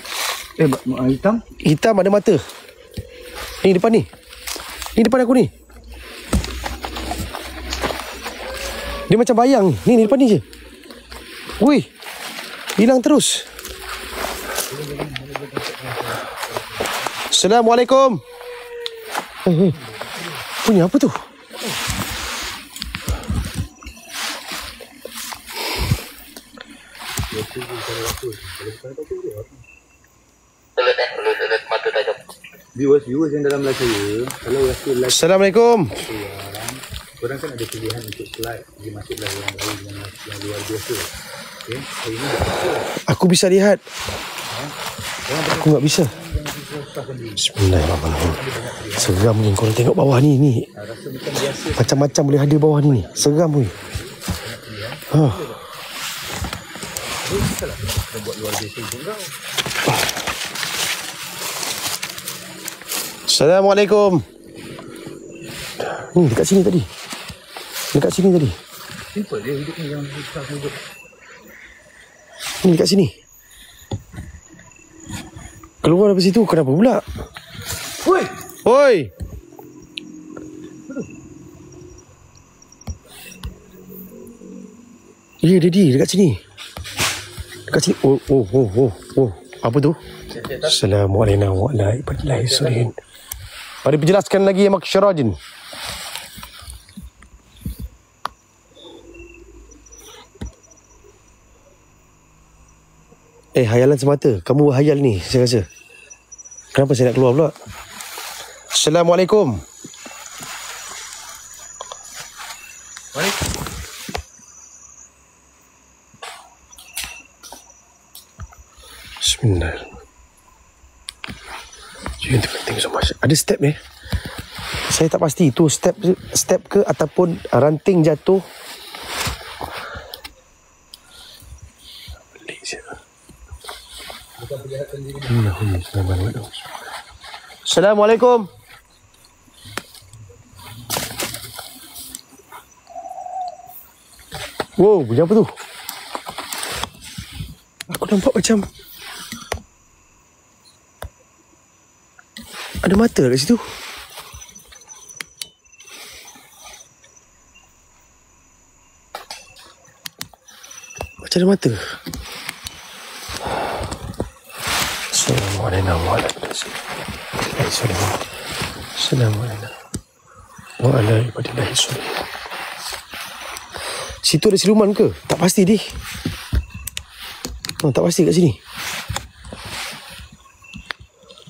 Hitam? Hitam ada mata. Ni depan ni. Ni depan aku ni. Dia macam bayang ni. Ni depan ni je. Wih. Hilang terus. Assalamualaikum. Bunyi apa tu? Viewers yang dalam live saya, kalau rasa live Assalamualaikum. korang kan ada pilihan untuk slide dia masuk live yang lain yang luar biasa. Okay? Hari ni Aku bisa lihat. Aku tak bisa. Bismillahirrahmanirrahim. Seram ni korang tengok bawah ni. Macam-macam boleh ada bawah ni. Seram ni. Assalamualaikum. Ni dekat sini tadi. simple dia hidup ni, jangan susah hidup. Ni dekat sini. Keluar dari situ kenapa pula? Woi. Oi. Ya, dia dekat sini. Dekat sini. Oh. Apa tu? Assalamualaikum warahmatullahi wabarakatuh. Mari penjelaskan lagi ya masyarajin. Hayalan semata. Kamu hayal ni, saya rasa. Kenapa saya nak keluar pula? Assalamualaikum. Bismillah. You tengok so much. Ada step ni. Saya tak pasti itu step ke ataupun ranting jatuh. Assalamualaikum. Wow, bunyi apa tu? Aku nampak macam ada mata kat situ. Macam ada mata. Assalamualaikum. Situ ada siluman ke? Tak pasti ni. Tak pasti kat sini.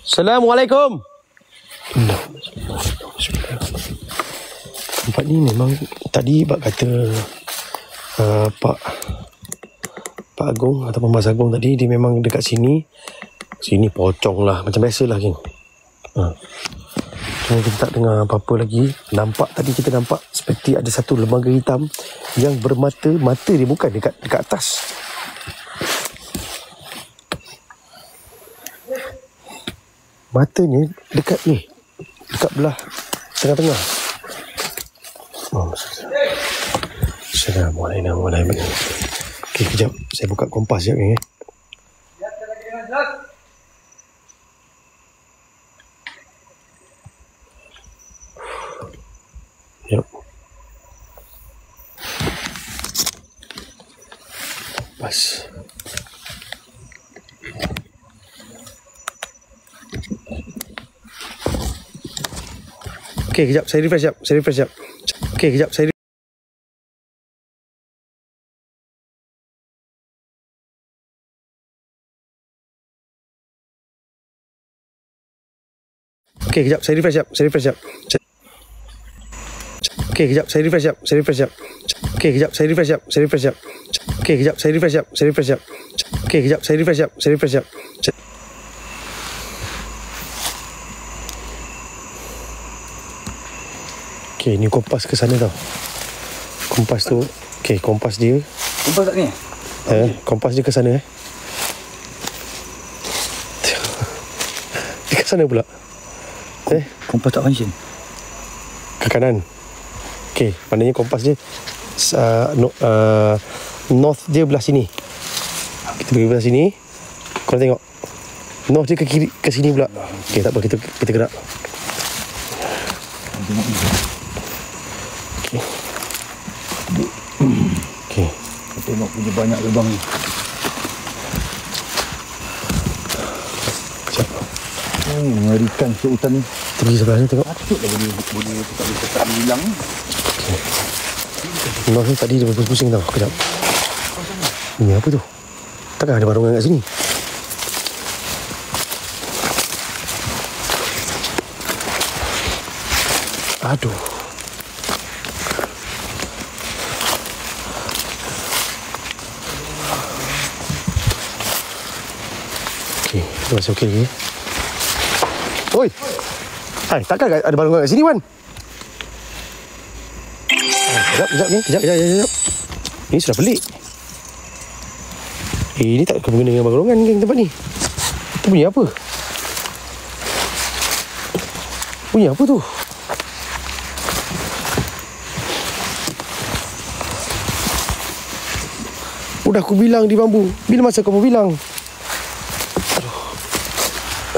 Assalamualaikum. Tempat ni memang tadi Pak kata Pak Agong ataupun Mas Agong tadi, dia memang dekat sini. Sini pocong lah, macam biasalah geng. Cuma kita tak dengar apa-apa lagi. Tadi kita nampak seperti ada satu lembaga hitam yang bermata. Mata dia bukan dekat atas. Matanya dekat ni, dekat belah tengah-tengah. Assalamualaikum warahmatullahi wabarakatuh. Okey, kejap. Saya buka kompas sekejap ni. Yep. Pas. Okey, kejap. Saya refresh jap. Okey, kejap. Okey, kejap. Saya refresh jap. Okey, kejap. Saya refresh jap. Okey, kejap. Saya refresh jap. Okey, kejap. Saya refresh jap. Okey, kejap. Saya refresh jap. Okay, ni kompas ke sana tau. Kompas tu. Okay, kompas dia. Kompas tak ni? Kompas dia ke sana Dia ke sana pula. Kompas tak function. Ke kanan. Okay, maknanya kompas dia north dia belah sini. Kita pergi belah sini. Korang tengok. North dia ke kiri, ke sini pula. Okay, tak apa, kita gerak. Okay. Okay. Tengok punya banyak lubang ni. Sekejap. Mengerikan hutan ni. Kita pergi sebelah ni tengok. Patutlah boleh tak hilang ni. Okay. North ni tadi dia berpusing tau. Sekejap. Ini apa tu? Takkan ada barongan kat sini? Aduh. Okey, itu masih okey lagi. Oi. Hai, takkan ada barongan kat sini, Wan? Kejap ni. Kejap. Ini sudah pelik. Ini tak kena dengan barongan geng tempat ni. Itu bunyi apa? Bunyi apa tu? Udah aku bilang di bambu. Bila masa kamu bilang?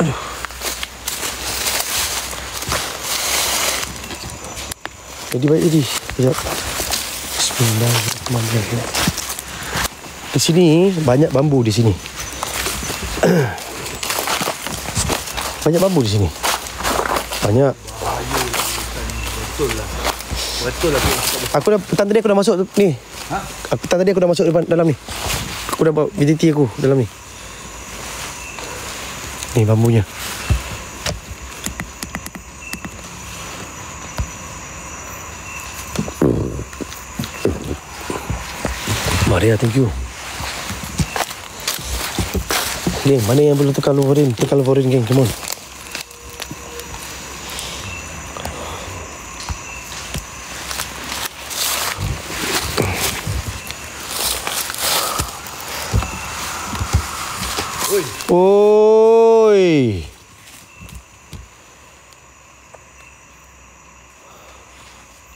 Aduh. Jadi baik jadi. Sekejap. Bismillahirrahmanirrahim. Di sini banyak bambu di sini. Banyak bambu di sini. Banyak. Betul lah. Aku dah petang tadi aku dah masuk ni. Petang tadi aku dah masuk dalam ni. Aku dah bawa VTT aku dalam ni. Ni bambunya. Maria, thank you. Geng, mana yang belum tekan Wolverine? Tekan Wolverine, geng. Come on. Oi.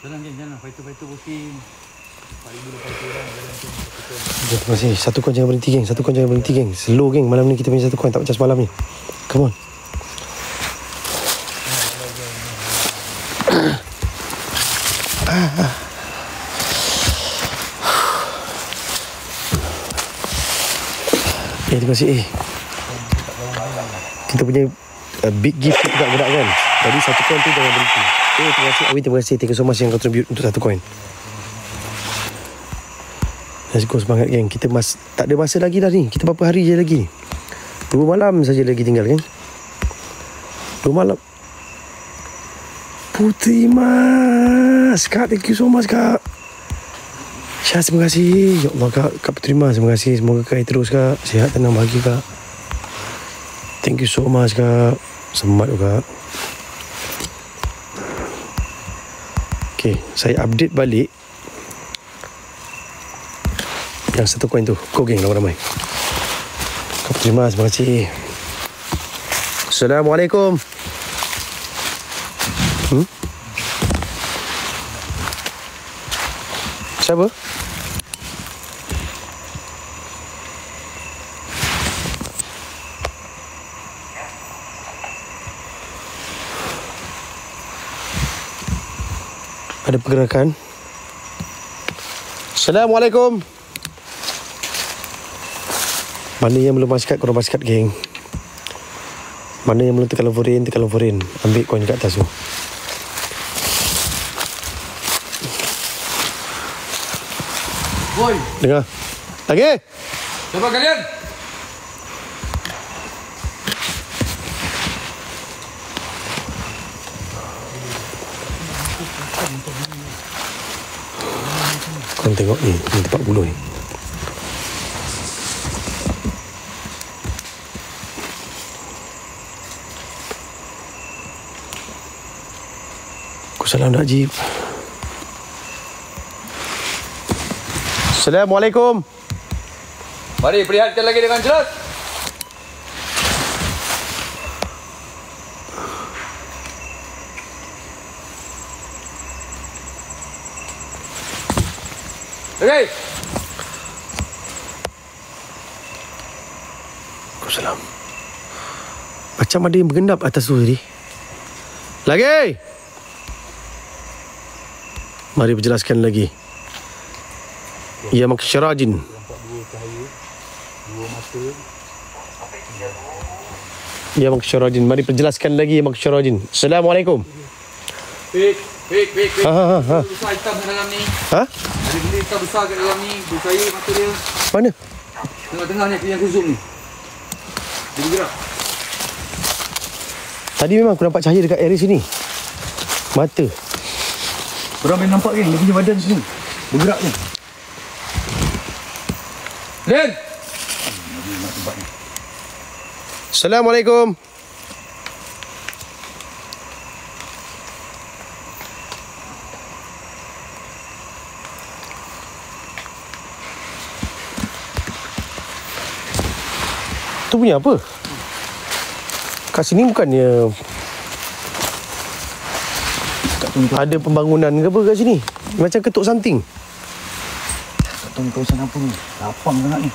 Jalan. Fighter pusing. Terima kasih. Satu coin jangan berhenti, geng. Slow, geng. Malam ni kita punya satu coin. Tak macam semalam ni. Come on. Terima kasih. Kita punya big gift juga gerak kan. Jadi satu coin tu jangan berhenti. Terima kasih Awi, terima kasih. Thank you so much yang contribute untuk satu coin. Let's go, semangat geng. Kita tak ada masa lagi dah ni. Kita berapa hari je lagi ni? 2 malam saja lagi tinggal kan. 2 malam. Putri Mas, Kak, thank you so much Kak. Syah, terima kasih. Ya Allah Kak Putri Mas, terima kasih. Semoga Kak terus Kak. Sihat, tenang, bahagia Kak. Thank you so much Kak. Semangat Kak. Okay, saya update balik yang satu koin tu. Go geng, ramai-ramai. Kak Putri Mas, terima kasih. Assalamualaikum. Siapa? Ada pergerakan. Assalamualaikum. Mana yang belum basket, korang basket geng. Mana yang belum tekan Wolverine. Ambil koin kat atas tu. Boy, Dengar. Lagi. siapa kalian? Korang tengok ni tempat buluh ni. Aku salam Najib. Assalamualaikum. Mari perlihatkan lagi dengan jelas. Okey. Waalaikumsalam. Macam ada yang bergendap atas tu tadi. Lagi. Mari berjelaskan lagi. Ya masyarakat jin. Ya masyarakat jin. Mari perjelaskan lagi ya masyarakat jin. Assalamualaikum. Pik. Ha. Besar hitam kat dalam ni. Ha? Ada benda hitam besar kat dalam ni. Bersaya mata dia. Mana? Tengah-tengah ni yang aku zoom ni. Dia bergerak. Tadi memang aku nampak cahaya dekat area sini. Mata. Korang boleh nampak kan? Dia punya badan sini. Bergerak ni. Len! Assalamualaikum. Tu punya apa? Kat sini bukannya ada pembangunan ke apa kat sini? Macam ketuk something. Tak tahu kawasan apa ni. Lapang sangat ni.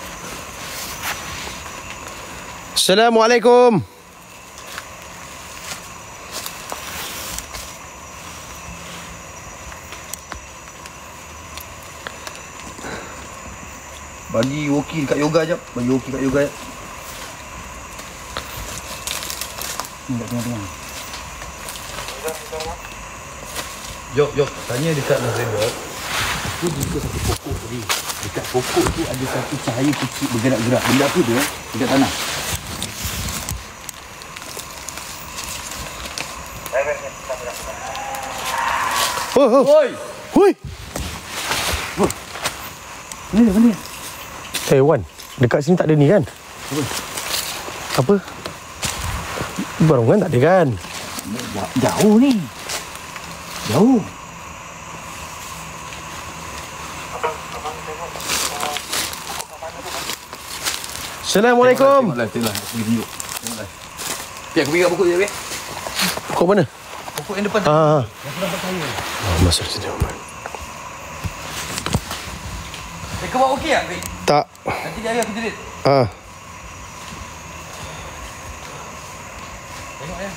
Assalamualaikum. Bagi Woki dekat yoga jap. Bagi Woki kat yoga jap. Ni kat tengah-tengah. Jok. Tanya dekat Mas Redot. Tu juga satu pokok tadi. Dekat pokok tu ada satu cahaya kecil bergerak-gerak. Benda apa tu dekat tanah? Oh. Oi! Hui. Mana? Wan, dekat sini tak ada ni kan? Apa? Barongan tak ada kan? Jauh ni. Jauh. Assalamualaikum. Tengoklah. Aku pergi tunjuk. Tengoklah. Biar aku pergi kat pokok je, Biar. Pokok mana? Pokok yang depan. Yang nampak cahaya. Masuk sini, Omar. Kau buat okey tak, Biar? Tak. Nanti dia aku jerit. Tengok ya.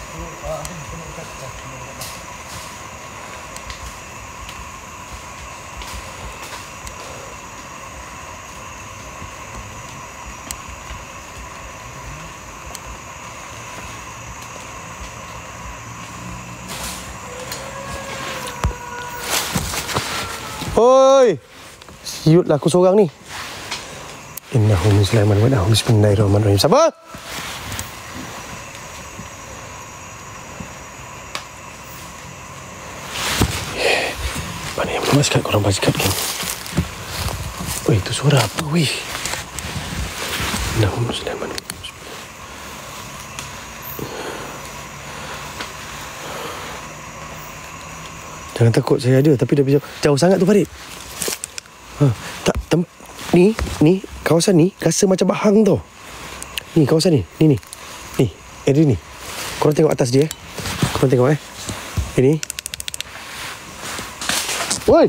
Oi. Siutlah aku seorang ni. Innahu min Sulaiman wa innahu bismillahirrahmanirrahim. Sabar. Mana yang belum basikat korang basikat kan? Weh, itu suara apa weh? Innahu min Sulaiman. Jangan takut, saya ada tapi dah jauh sangat tu Farid. Ni kawasan ni rasa macam bahang tau. Ni kawasan ni. Ni area ni. Korang tengok atas dia. Korang tengok ini. Woi.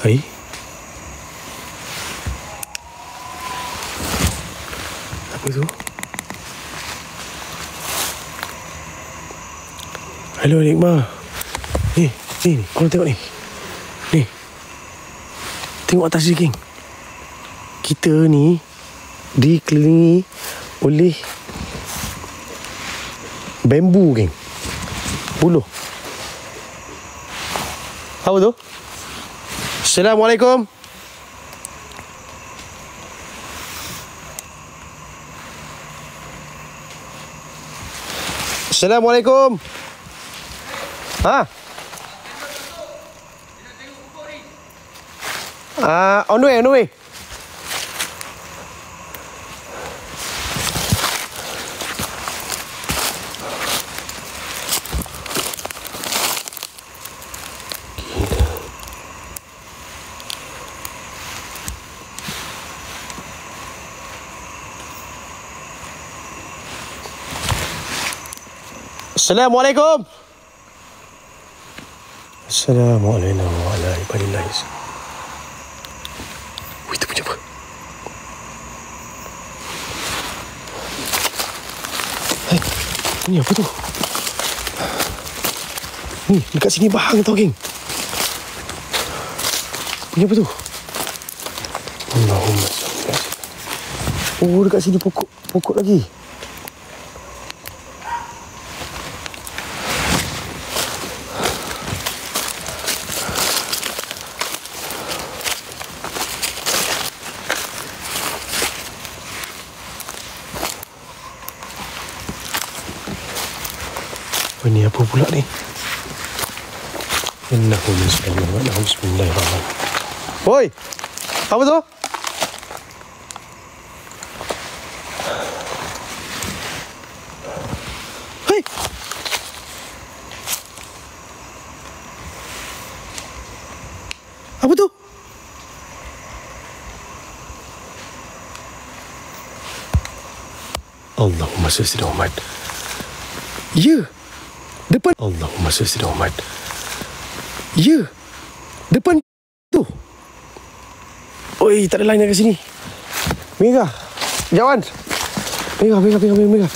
Hai. Apa tu? Hello Nikma. Ni, korang tengok ni. Ni. Tengok atas dia, geng. Kita ni dikelilingi oleh bambu, geng. Buluh. Apa tu? Assalamualaikum. Assalamualaikum. On the way. Assalamualaikum. Assalamualaikum warahmatullahi wabarakatuh. Wih, itu punya apa? Hei, ini apa tu? Ni, dekat sini bahang tau, geng. Punya apa tu? Allahumma salli. Oh, dekat sini pokok lagi. Ini apa pula ni? Bismillahirrahmanirrahim. Oi! Apa tu? Hei! Apa tu? Allahumma salli ala Muhammad. Ya! Depan Allahumma salli ala Muhammad. Ya. Depan tu. Oi, tak ada lain kat sini. Mega. Jawan. Mega.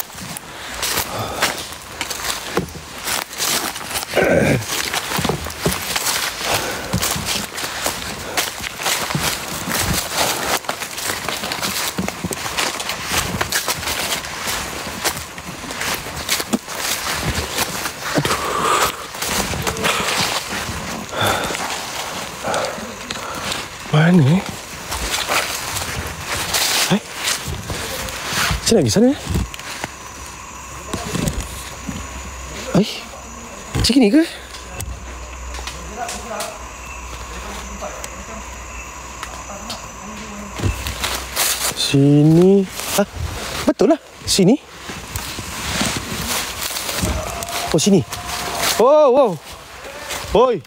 Mana eh? Hai? Saya lagi sana eh? Hai? Macam ni ke? Sini. Ah, betul lah. Sini. Oh, sini. Oh. Oi.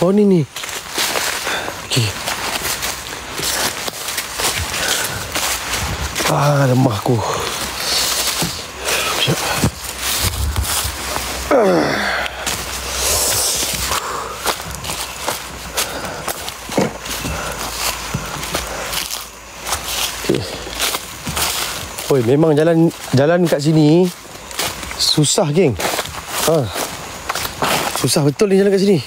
Oh, ni. Okey. Lemah aku. Siap. Oi, memang jalan kat sini susah, geng. Susah betul ni jalan kat sini.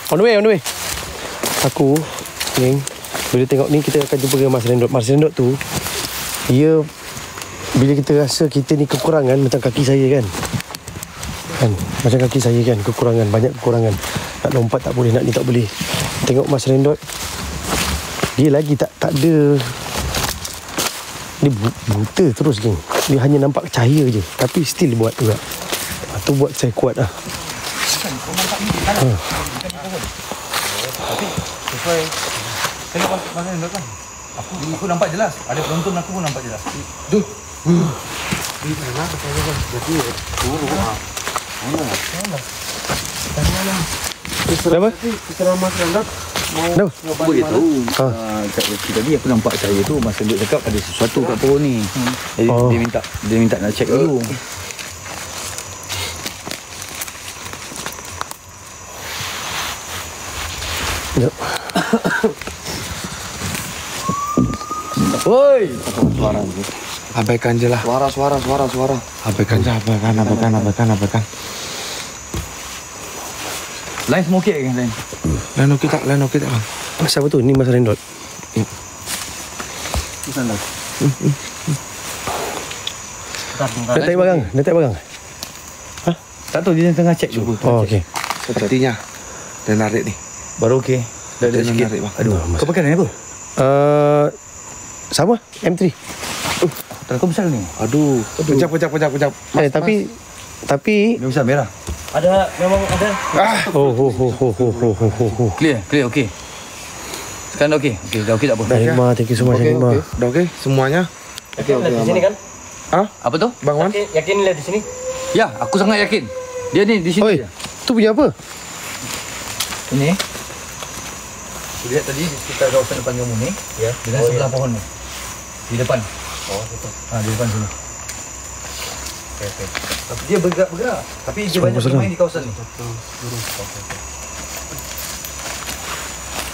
On the way. Aku, geng, bila tengok ni kita akan jumpa dengan Mas Rendot. Mas Rendot tu, dia bila kita rasa kita ni kekurangan, macam kaki saya kan. Macam kaki saya kan, kekurangan, banyak kekurangan. Nak lompat tak boleh, nak ni tak boleh. Tengok Mas Rendot, dia lagi tak ada. Dia buta terus, geng. Dia hanya nampak cahaya je, tapi still buat juga. Tu buat saya kuat lah. Tapi sesuai tengok Mas Rendot kan. Aku nampak jelas. Ada penonton aku pun nampak jelas. Duh. Ini mana percaya kan? Berarti Kenapa? Kita Mas Rendot mau Apa dia tahu? Kat Rocky tadi aku nampak cahaya tu. Mas Rendot cakap ada sesuatu kat pohon ni. Jadi dia minta nak check dulu. Ya. Woi, suara tu. Abaikan je lah. Suara. Abaikan je, abaikan. Lain semua okey kan? Lain okey tak bang? Mas apa tu? Ni Mas Rendot. Dah tak bagang? Tak tahu dia tengah check dulu. Oh, okey. Sepertinya dia narik ni. Baru okey. Dah ada sikit. Narik, bang. Aduh, kau pakai ni apa? Sama M3. Kau besar ni. Aduh. Pejam. Tapi Dia besar merah. Memang ada. Clear, okey. Sekarang dah okey. Dah okey tak apa. Terima, thank you so much. Okey. Dah okey semuanya. Okey. Di sini kan? Apa tu? Bang Wan. Yakin lihat di sini? Ya, aku sangat yakin. Dia ni di sini. Oi, tu punya apa? Ini. Lihat tadi di sekitar kawasan depan kamu ni, ya, dengan sebelah pohon ni. Di depan. Oh, betul. Di depan sini. Okey. Tapi dia bergerak. Tapi dia banyak bermain di kawasan ni.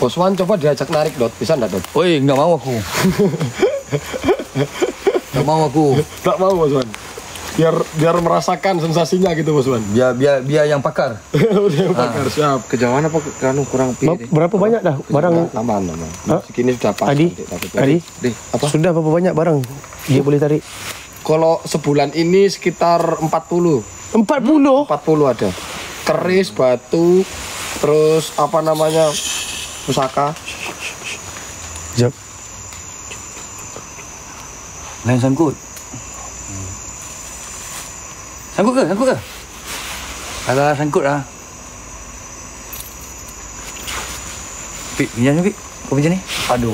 Bos Wan coba diajak narik Dot, bisa enggak Dot? Oi, enggak mau aku. Enggak mau aku. Tak mau Bos Wan. Biar merasakan sensasinya gitu Bos Wan. Biar yang pakar. Dia pakar siap. Kejauhan apa kurang pilih? Berapa banyak dah barang? Aman. Segini sudah pas. Adi, Apa? sudah berapa banyak barang dia boleh tarik? Kalau sebulan ini sekitar 40. 40? 40 ada. Keris, batu, terus apa namanya? Pusaka. Jap. Lain sangkut. Sangkut ke? Alah, sangkut lah. Pik, pinjam ni, Pik. Kau pinjam ni? Aduh.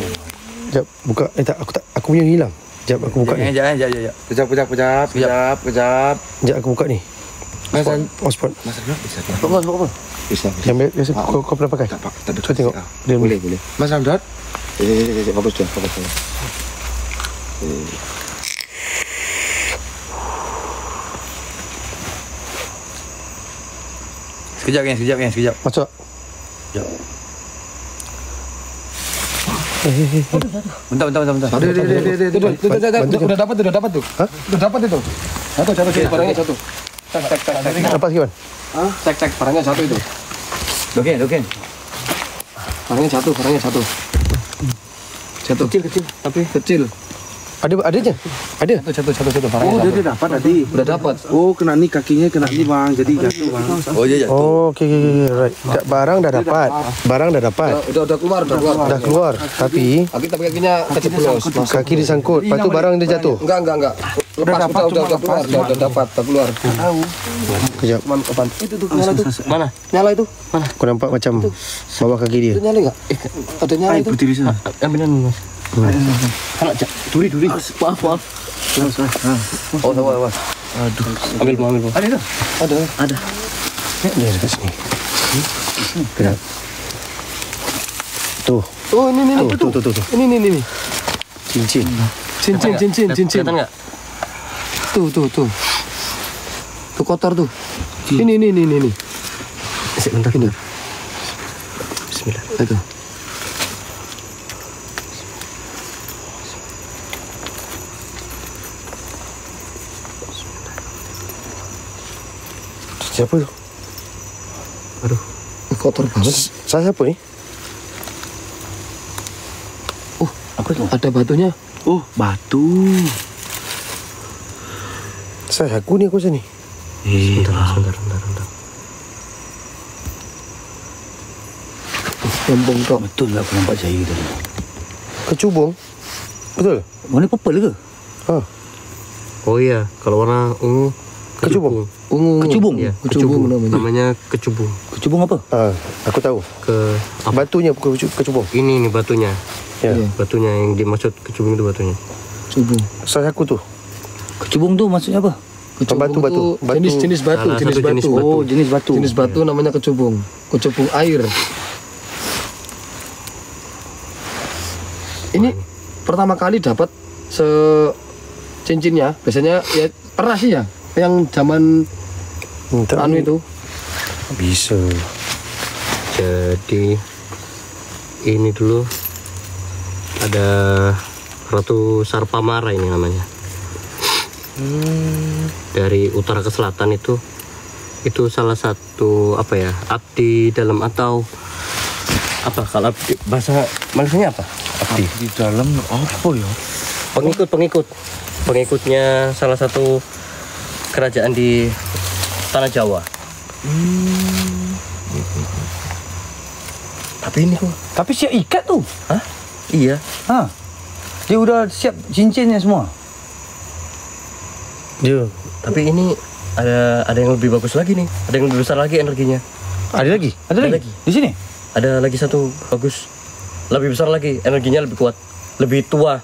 Jap, buka. Tak, aku punya hilang. Jap, aku buka ni. Sekejap. Kejap. Jap, aku buka ni. Spot. Mas Ramdan bisa. Apa? Bisa. Yang biasa kau pernah pakai? Tak Coba tengok. Dia Boleh. Mas Ramdan. Bagus dah. Sekejap. Masuk. Bentar. Udah dapat tuh. Hah? Udah dapat itu. Satu barangnya satu. Apa sih, Wan? Cek barangnya satu itu. Doken. Barangnya satu. Kecil tapi kecil. Adanya? Ada? Satu barangnya. Oh, dia dapat tadi. Udah dapat. Oh, kena ni kakinya kena ni bang. Jadi jatuh bang. Oh, iya. Oh, okey. Right. Barang dah dapat. Udah keluar. Dah keluar. Tapi Kakinya keceplos. kaki disangkut. Lepas tu barang dia jatuh. Enggak. Lepas udah keluar. Kejap. Kapan? Itu tuh nyala tuh. Mana? Nyala itu. Mana? Kau nampak macam bawah kaki dia. Itu nyala enggak? Ada nyala itu. Berdiri sana. Ambilin Mas. Anak duri. Maaf. Oh, tahu. Aduh. Ambil. Ada tu? Ada. Dia dekat sini. Kejap. Tuh. Oh, ini. Tuh. Ini. Cincin. Cincin. Kelihatan enggak? Tuh. Tuh kotor tuh. Ini. Bentar. Bismillah. Itu. Siapa tu? Aduh. Kotor banget. Saya siapa ni? Oh, apa itu? Ada batunya. Oh, batu. Saya aku ni aku sini. Sebentar. Lombong kau. Betul lah aku nampak cahaya tadi. Kecubung. Betul? Warna purple ke? Oh iya, kalau warna ungu Kecubung. Ungu. Kecubung? Iya, Kecubung namanya. Namanya kecubung. Kecubung apa? Aku tahu. Ke Batunya bukan kecubung. ini nih batunya. Ya. Batunya yang dimaksud kecubung itu batunya. Kecubung. Saya aku tu. Kecubung tu maksudnya apa? Batu. Jenis batu. Salah satu jenis batu. Oh, jenis batu. Jenis batu namanya kecubung. Kecubung air. Ini pertama kali dapat cincinnya. Biasanya ya pernah sih ya yang zaman anu itu. Bisa. Jadi ini dulu ada Ratu Sarpamara ini namanya. Dari utara ke selatan itu salah satu apa ya, abdi dalam atau apa, kalau abdi bahasa Malaysianya apa? Abdi Di dalam apa ya? pengikutnya salah satu kerajaan di tanah Jawa. Tapi ini kok. Tapi siap ikat tu. Hah? Iya. Dia udah siap cincinnya semua. Dia. Tapi ini ada yang lebih bagus lagi nih. Ada yang lebih besar lagi energinya. Ada lagi? Ada lagi? Di sini? Ada lagi satu bagus. Lebih besar lagi, energinya lebih kuat. Lebih tua.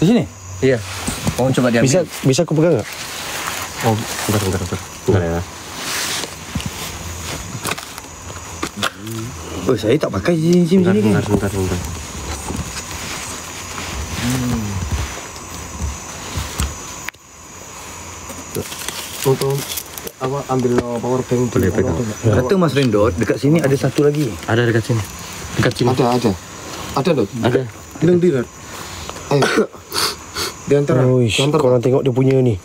Di sini? Iya. Mau coba diambil. Bisa aku pegang enggak? Oh, bentar ya. Oh, saya tak pakai cincin Bentar, sini. bentar. Untuk apa ambil power bank boleh pegang. Kata Mas Rendot, dekat sini ada satu lagi. Ada dekat sini. Dekat sini. Ada loh. Ada. Bilang tidak. Di antara. Uish, korang tengok dia punya ni.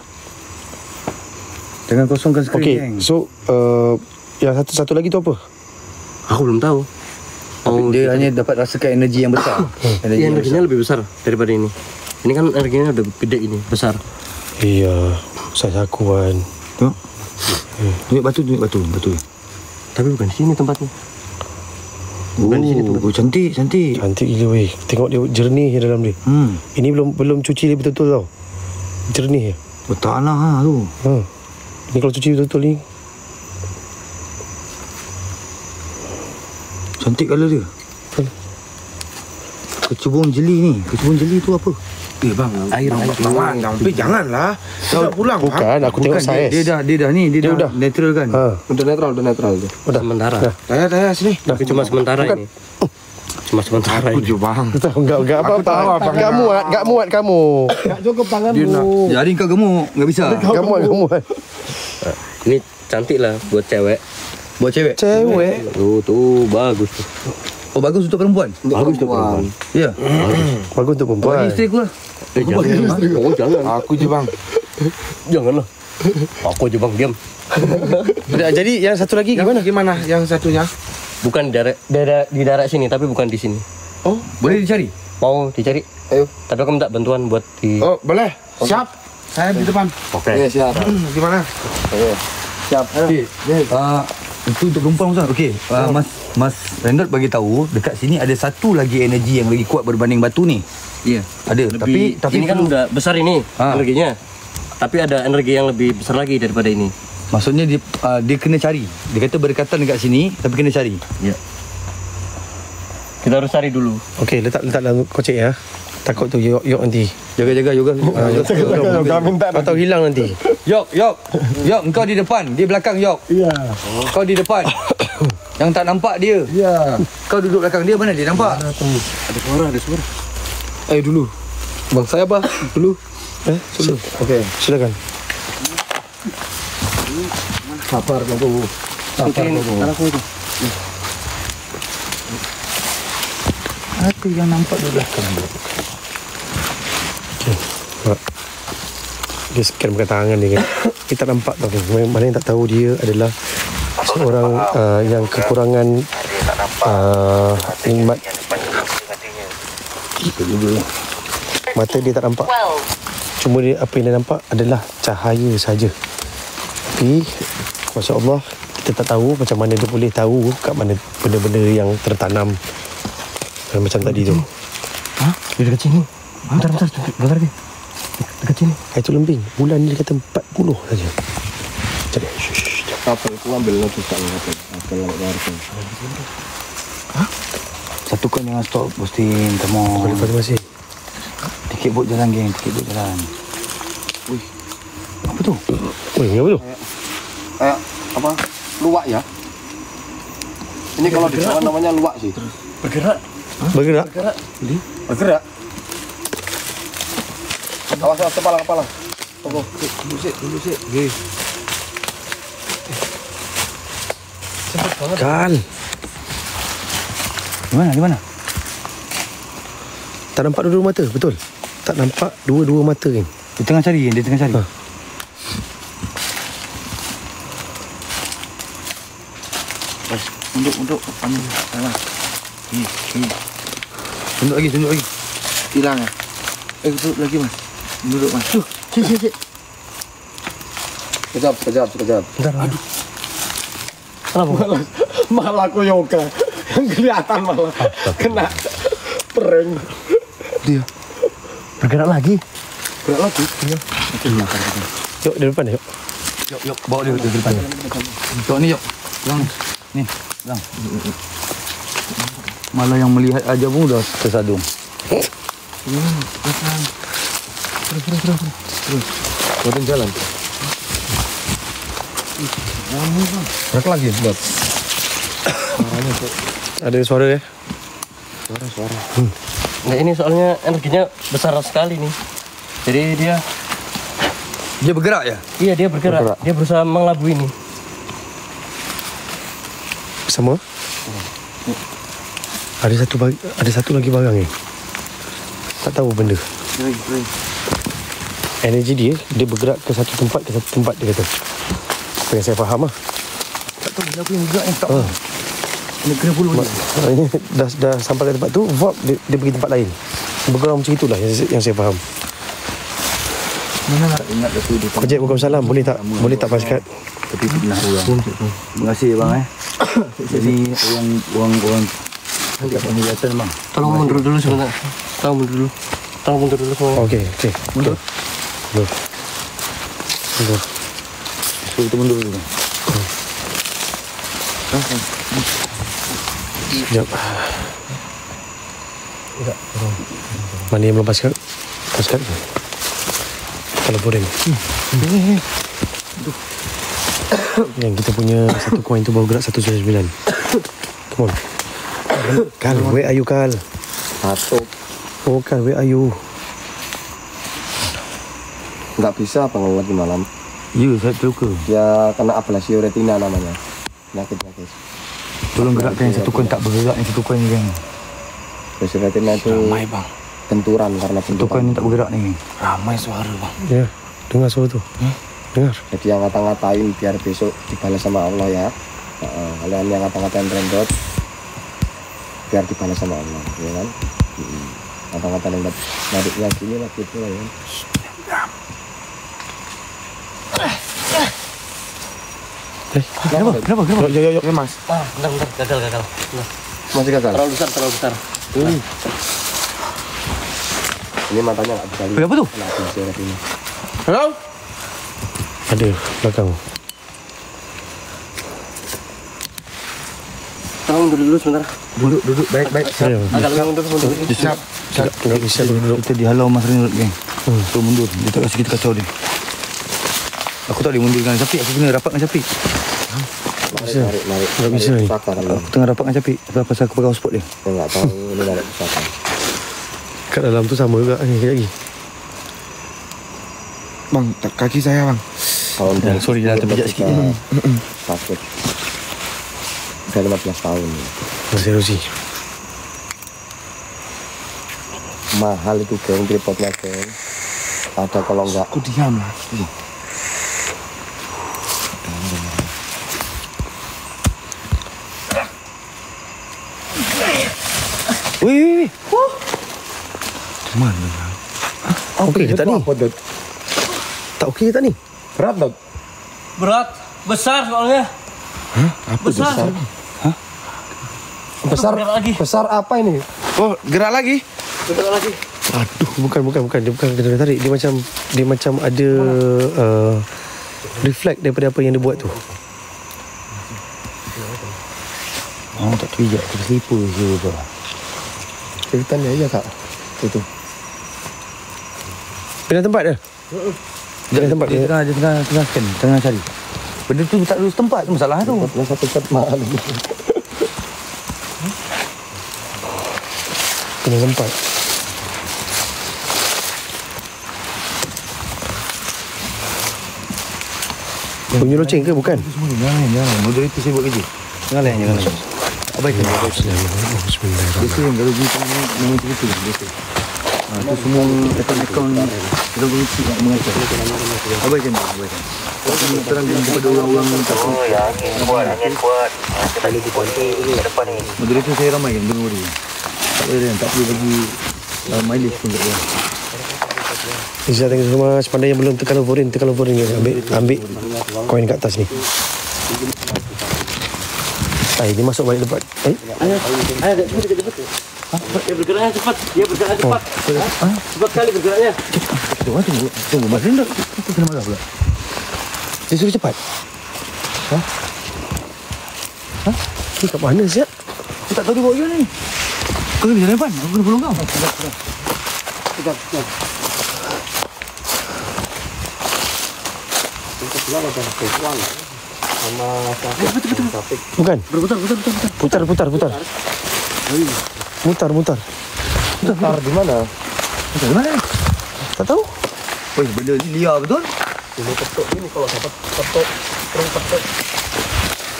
Jangan kosongkan skrin, Okey, geng. so yang satu lagi tu apa? Aku belum tahu. Dia hanya dapat rasakan energi yang besar. Ini energinya lebih besar daripada ini. Ini kan energinya udah gede ini, besar. Iya, saya aku kan. Tengok. Tunjuk batu. Tapi bukan di sini tempatnya. Bukan di sini tu. Oh, cantik. Cantik gila weh. Tengok dia jernih je dalam dia. Ini belum cuci dia betul-betul tau. Jernih je. Oh, tanah tu. Ini kalau cuci betul-betul ni. Cantik colour dia. Kecubung jeli tu apa? Bang, Air. janganlah. Dah pulang, Bukan, bang. aku tengok saiz. Dia dah udah. natural kan? Udah netral tu. Sementara. Daya sini. Tapi cuma sementara ini. Cuma sementara Aku ini. je bang. Enggak Aku tahu apa-apa. abang Enggak muat kamu. Tak cukup tanganmu. Jadi kau gemuk, enggak bisa. Enggak muat. Ini cantik lah buat cewek. Buat cewek. Cewek. Tuh bagus tuh. Oh, bagus untuk perempuan. Bagus tuh perempuan. Ya. Bagus untuk Bagi perempuan. isteri aku lah. Jangan. Oh jangan. Aku je bang. Janganlah. Aku aja bang diam. Jadi yang satu lagi Gimana yang satunya? Bukan di daerah sini, tapi bukan di sini. Oh, Boleh dicari? Mau dicari? Ayo. Tapi aku minta bantuan buat di. Oh, boleh. Siap. Saya di depan. Oke. Ya, siap. Gimana? Siap. Okey. Itu untuk perempuan Ustaz. Okey. Mas Rendot bagi tahu dekat sini ada satu lagi energi yang lagi kuat berbanding batu ni. Ya. Ada. Tapi ini kan udah besar ini energinya. Tapi ada energi yang lebih besar lagi daripada ini. maksudnya dia kena cari. Dia kata berdekatan dekat sini tapi kena cari. Ya. Kita harus cari dulu. Okey, letak dalam kocek ya. Takut tu yok nanti. Jaga yoga. Kau tahu hilang nanti. Yok, engkau di depan, dia belakang yok. Ya. Kau di depan. Yang tak nampak dia. Ya. Kau duduk belakang dia, mana dia nampak? Ada suara. Ayo dulu. Bang saya apa? Dulu. Dulu. Okey. Silakan. Sabar aku. Aku itu. Apa yang nampak di belakang? Dia scan pakai tangan dia kan. Kita nampak tau kan. Mana yang tak tahu dia adalah seorang yang kekurangan nikmat. Mata dia tak nampak. Cuma dia, apa yang dia nampak adalah cahaya saja. Tapi Masya Allah, kita tak tahu macam mana dia boleh tahu kat mana benda-benda yang tertanam macam tadi tu. Dia dekat sini. Bentar lagi. Dekat sini. Itu lembing. Bulan ni dia kata 40 saja. Jadi, Apa aku ambil nanti tak apa. Apa lagi. Satu kan jangan stop posting. Come on. boleh pada masih. Tikit bot jalan geng, tikit bot jalan. Wih. Apa tu? Oi, apa tu? Kayak apa? Luwak ya. Ini kalau di sana namanya luwak sih. Bergerak. Bergerak. Awas kepala. Tunggu. Dulu sik. Okey. Kal. Di mana? Tak nampak dua-dua mata, betul? Tak nampak dua-dua mata kan? Dia tengah cari. Duduk. Salah. Tunduk lagi. Hilang ya? Duduk lagi mas. Duduk mas. Cik. Kejap. Bentar. Aduh. Malah aku yoga. Yang kelihatan malah kena prank. Dia. Bergerak lagi. Iya. Yuk, di depan yuk. Yok. Bawa dia ke depan. Yok ni yok. Ni. Malah yang melihat aja pun dah tersadung. Turun jalan. Berapa lagi buat? Ada suara Suara. Nah ini soalnya energinya besar sekali nih. Jadi dia bergerak ya? Iya dia bergerak. Dia berusaha mengelabui ini. sama. Ada satu lagi barang ni. Tak tahu benda. Energi dia bergerak ke satu tempat dia kata. Apa yang saya faham lah. Tak tahu bila aku yang bergerak yang tak. Ini kena bulu ni. Ini dah sampai ke tempat tu, Vop dia pergi tempat lain. Bergerak macam itulah yang saya faham. Mana nak ingat tu dia. Kojek Waalaikumsalam. Boleh tak paskat? Tapi pernah orang. Terima kasih bang Jadi orang tak penglihatan bang. Tolong mundur dulu sebentar. Tolong mundur dulu semuanya. Okey. Mundur. So kita mundur dulu. Sekejap. Mana yang belum paskat? Paskat ke? Kalau goreng. Yang kita punya satu koin tu baru gerak 199. Come on. Kal, where are you, Kal? Oh, Kal, where are you? Tak bisa apa lagi malam. Ya, saya terluka. Dia kena ablasi retina namanya. Penyakit. Tolong gerakkan yang satu koin tak bergerak, yang satu koin ni kan. Ablasi retina itu Ramai bang. benturan karena Satu koin benturan. ni tak bergerak ni. Ramai suara bang. Ya, dengar suara tu. Dengar. Jadi yang ngata-ngatain biar besok dibalas sama Allah ya. Kalian yang ngata-ngatain Rendot biar dibalas sama Allah, ya kan? Ngata-ngatain yang nadiknya gini lah gitu lah ya. Kenapa? Yuk, Mas. Bentar, gagal. Masih gagal. Terlalu besar. Ini matanya nggak bisa lihat. Apa tu? Kena ablasi retina. Hello? Ada belakang. Tolong mundur dulu sebentar. Duduk baik. Saya. Agak lebih mundur. Siap. Tidak bisa duduk. Kita dihalau Mas Renut geng. So mundur. Dia tak kasi kita kacau dia. Aku tak boleh mundur dengan Syafiq. Aku kena rapat dengan Syafiq. Narik. Tak bisa ni. Pusaka kan. Aku tengah rapat dengan Syafiq. Pasal aku pakai hotspot dia. Saya nggak tahu ini narik pusaka. Kat dalam tu sama juga ni lagi. Bang, kaki saya bang. Tahun Sorry dah terpijak sikit. Sakit. Udah 15 tahun. Masih Rosi. Mahal itu geng, tripodnya geng. Ada kalau enggak. Aku diam lah. Wih. Mana? Okey ke tak ni? Apa Dot? Tak okey ke tak ni? Berat Dot? Berat, besar soalnya. Apa Besar. Besar, Gerak lagi. besar apa ini? Oh, gerak lagi? Gerak lagi. Aduh, bukan. Dia bukan kena tarik. Dia macam ada reflect daripada apa yang dia buat tu. Oh tak terpijak. Terselipur je tu. Ceritanya aja kak. Itu. Pindah tempat dia? Pindah tempat dia. Tengah scan. Tengah cari. Benda tu tak lulus tempat tu masalah tu. Yang satu set mahal. Pindah tempat. Bunyi loceng ke bukan? Jangan. Moderator saya buat kerja. Jangan. Abaikan. Bismillahirrahmanirrahim. Biasa yang kalau kita memang cerita biasa. Itu semua akaun kita berisi nak mengajar. Abaikan. Terang kepada orang-orang tak tahu. Angin kuat. Kita lagi kunci ke depan ni. Moderator saya ramai kan dengar dia. Tak perlu bagi mileage pun tak dia. Isa, thank you so much. Pandai yang belum tekan lovorin ni. Ambil koin kat atas ni. Dia masuk balik tempat. Ayo, cepat. Dia bergeraknya cepat. Cepat kali bergeraknya. Tunggu Mas Renat. Kita kena marah pula. Dia suruh cepat. Ni kat mana siap? Aku tak tahu dia bawa je ni. Kau kena jalan depan. Aku kena tolong kau. Bukan. Putar. Putar. Mutar. Mutar di mana? Macam mana? Tak tahu. Weh, benda ni liar betul. Ini petuk ini kalau dapat petuk, terus petuk.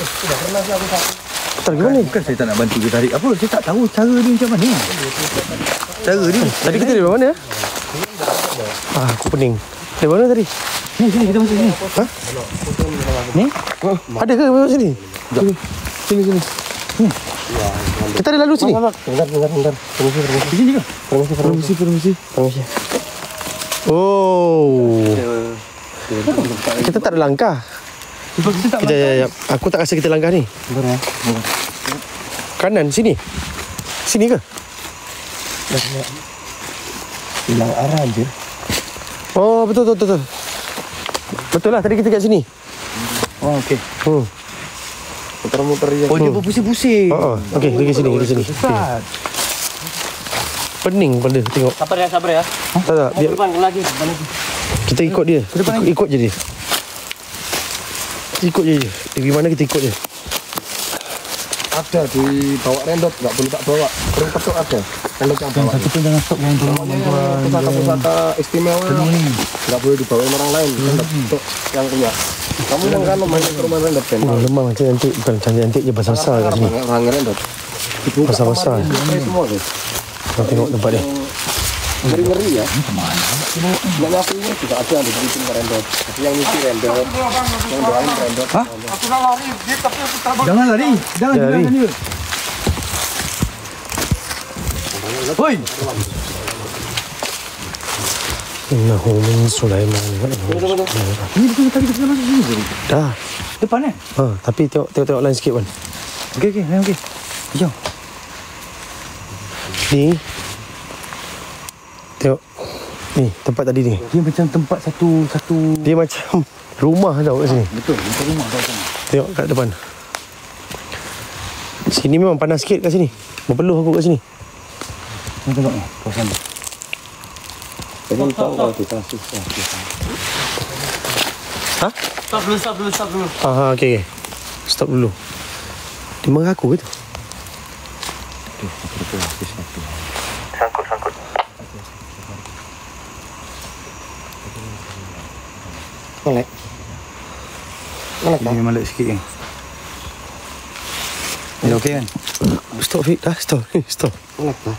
Sudah pernah sih aku tak. Mutar gimana ni? Bukan saya tak nak bantu dia tarik apa. Saya tak tahu cara dia macam mana. Cara dia. Tadi kita dari mana? Aku pening. Dari mana tadi? Sini kita masuk sini. Ha? Ni? Ada ke masuk sini? Sini. Kita ada lalu sini. Bentar. Di sini ke? Permisi. Oh. Kita tak ada langkah. Kita tak Kejap. Aku tak rasa kita langkah ni. Bentar ya. Kanan sini. Sini ke? Hilang arah je. Oh, betul. Betul lah, tadi kita kat sini. Oh, okey. Muter-muter je. Oh, dia berpusing-pusing. Okey, pergi sini. Ustaz. Pening pada tengok. Sabar ya. Tak. Dia, Depan lagi. kita ikut dia. Ikut je dia. Ikut je. Dia pergi mana kita ikut je. Ada di bawa rendot, enggak boleh tak bawa. Perlu petuk ada. Kalau yang bawa. Satu pun jangan stop yang tolong bantuan. Pusaka istimewa. Enggak boleh dibawa orang lain. Petuk yang punya. Kamu yang kan main ke rumah rendot kan? Lemah macam cantik. Bukan cantik je, basah-basah kat sini. Orang rendot. Basah-basah. Semua tu. Kau tengok tempat dia. Ngeri-ngeri ya. Nggak nyapunya juga ada yang dibikin rendot. Tapi yang ngisi rendot, yang doain rendot. Hah? Jangan lari. Jangan Lari. dia. Hoi. Innahu min Sulaiman. Ini betul tadi kita masuk sini je. Dah. Depan Tapi tengok lain sikit kan. Okey. Jom. Ni. Tengok. Ni tempat tadi ni. Dia macam tempat satu. Dia macam rumah tau kat sini. Betul, macam rumah tau sana. Tengok kat depan. Sini memang panas sikit kat sini. Berpeluh aku kat sini. Tengok ni, kawasan ni. Jadi tahu kalau kita susah. Ha? Stop dulu. Okey. Stop dulu. Dia marah aku ke tu? Sangkut. Melek. Ini memang lek sikit kan. Dia okey kan? Stop Fik. Stop. Melek tak?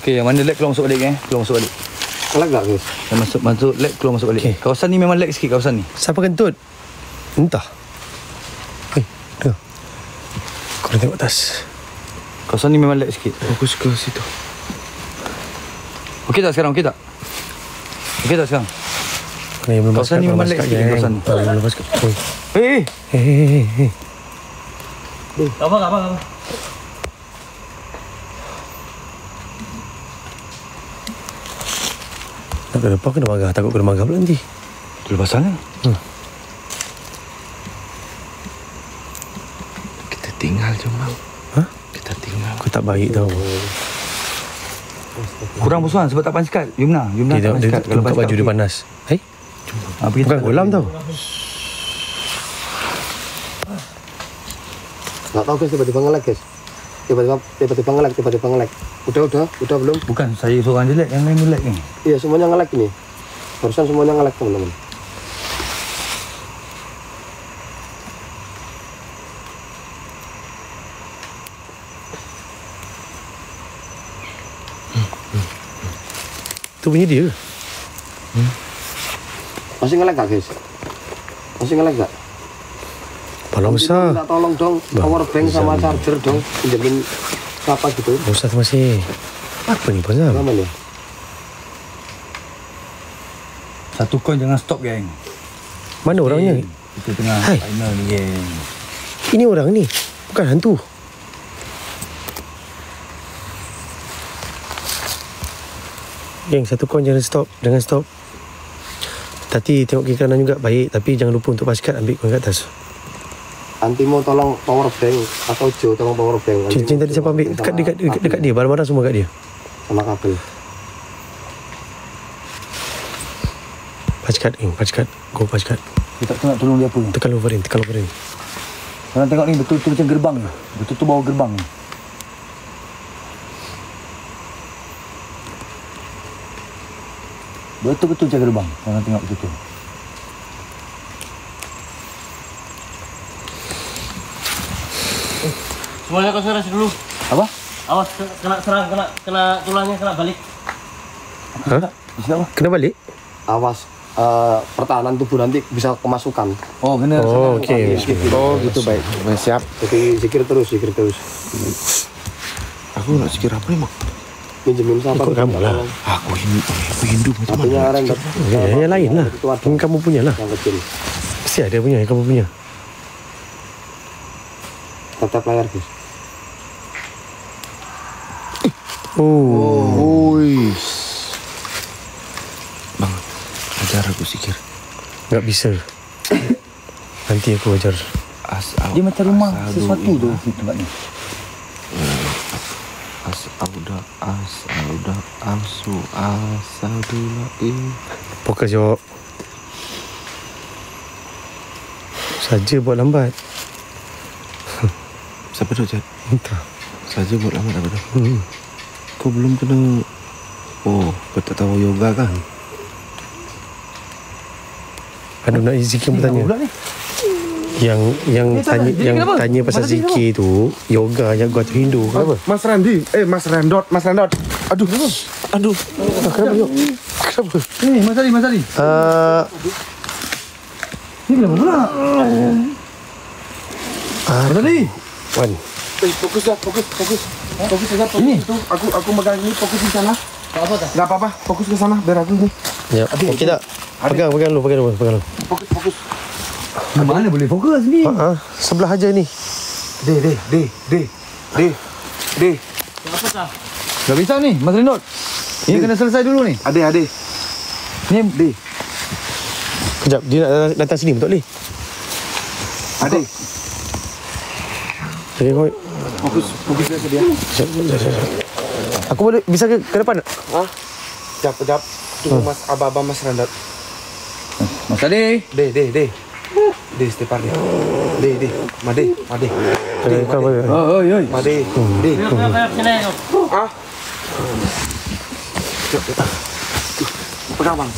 Okey, yang mana lek keluar masuk balik Keluar masuk balik. Melek tak guys? Yang masuk lek keluar masuk balik. Okey. Kawasan ni memang lek sikit kawasan ni. Siapa kentut? Entah. Tengok. Kau tengok atas. Kawasan ni memang lek sikit. Aku suka situ. Okey tak sekarang? Okey tak sekarang? Ni belum Kawasan ni memang lek sikit kawasan ni. Belum masuk. Hei. Apa? Nak ke depan kena marah. Takut kena marah pula nanti. Tu pasal ni. Kita tinggal je bang. Ha? Kita tinggal. Aku tak baik tau. Kurang bersuan sebab tak pansikat. Yumna tak Dia pansikat. buka baju dia panas. Bukan kolam tau. Nggak tahu guys, tiba-tiba nge-lag guys. Tiba-tiba nge-lag. Udah belum? Bukan saya seorang je lag, yang lain lag ni. Iya, semuanya nge-lag ini. Barusan semuanya nge-lag teman-teman. Tu punya dia. Masih nge-lag gak guys? Masih nge-lag gak? Palang besar. Minta tolong dong, power bank sama charger dong, pinjemin siapa gitu. Ustaz masih. Apa ni pasal? Lama nih. Satu coin jangan stop geng. Mana orangnya? Kita tengah Hai. final ni geng. Ini orang ni. Bukan hantu. Geng, satu coin jangan stop. Tadi tengok kiri kanan juga baik. Tapi jangan lupa untuk paskat ambil coin kat atas. Antimo tolong power bank atau Jo tolong power bank. Cincin tadi siapa ambil? Dekat dia. Barang-barang semua kat dia. sama kabel. Pajkat, Go pajkat. Kita nak tolong dia apa? Tekan Wolverine. Korang tengok ni betul-betul macam gerbang ni. Betul-betul bawah gerbang ni. Betul-betul macam gerbang. Korang tengok betul-betul. Semuanya konsentrasi dulu. Apa? Awas kena serang, kena tulangnya kena balik. Hah? Kena balik? Awas pertahanan tubuh nanti bisa kemasukan. Oh, kena. Oh, okey. Oh gitu baik. Siap. Jadi zikir terus. Aku nak zikir apa ni mak? Minjemin siapa? Ikut kamu lah. Aku Hindu macam Artinya mana? orang Yang lain lah. Yang kamu punya lah. yang kecil. Mesti ada punya yang kamu punya. Tetap layar guys. Oh. Oi. Bang, ajar aku zikir. Tak bisa. Nanti aku ajar. Dia macam rumah sesuatu tu tempat ni. Fokus jawab. Saja buat lambat. Siapa tu Jad? Entah. Saja buat lama dah betul. Kau belum kena. Oh, kau tak tahu yoga kan? Aduh nak zikir bertanya. Yang tanya pasal zikir tu yoga yang gua tu Hindu. Kenapa? Mas Randi, Mas Rendot. Aduh. Kenapa yuk? Kenapa? Ni Mas Ali. Ni kenapa pula? Mas Ali. Wan. Fokus saja. Ini tu aku megang ini, fokus di sana. Tak apa-apa. Fokus ke sana biar aku ni. Ya. Okey tak? Pegang dulu. Fokus. Mana boleh fokus ni? Sebelah aja ni. Deh. Tak bisa ni, Mas Renot. Ini kena selesai dulu ni. Ade. Ni Deh. Kejap, dia nak datang sini betul ni? Ade. Jadi kau Fokus ke dia. aku boleh bisa ke depan tak? Sekejap. Tunggu Mas Abang Mas Rendot. Mas Ali. Deh, Stepan deh. Deh. Made. Oi. Made. Deh. Pegang bang.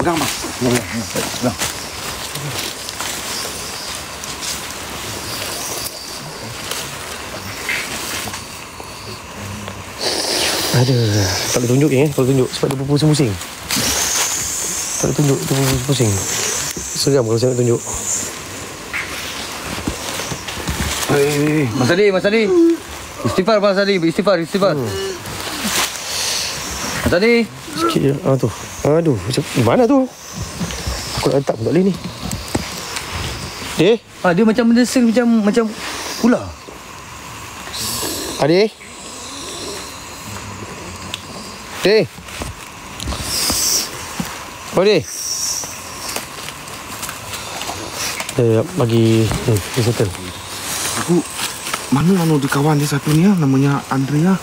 Aduh, tak boleh tunjuk kalau tunjuk sebab dia berpusing-pusing. Tak boleh tunjuk, dia berpusing-pusing. Seram kalau saya nak tunjuk. Mas Ali. Istighfar Mas Ali, istighfar. Mas Ali. Sikit je. Tu. Aduh, macam mana tu? Aku nak letak pun tak boleh ni. Dia macam mendesing macam ular. Adik. Adik. Dia bagi ni settle. Aku mana di kawan dia satu ni namanya Andrea.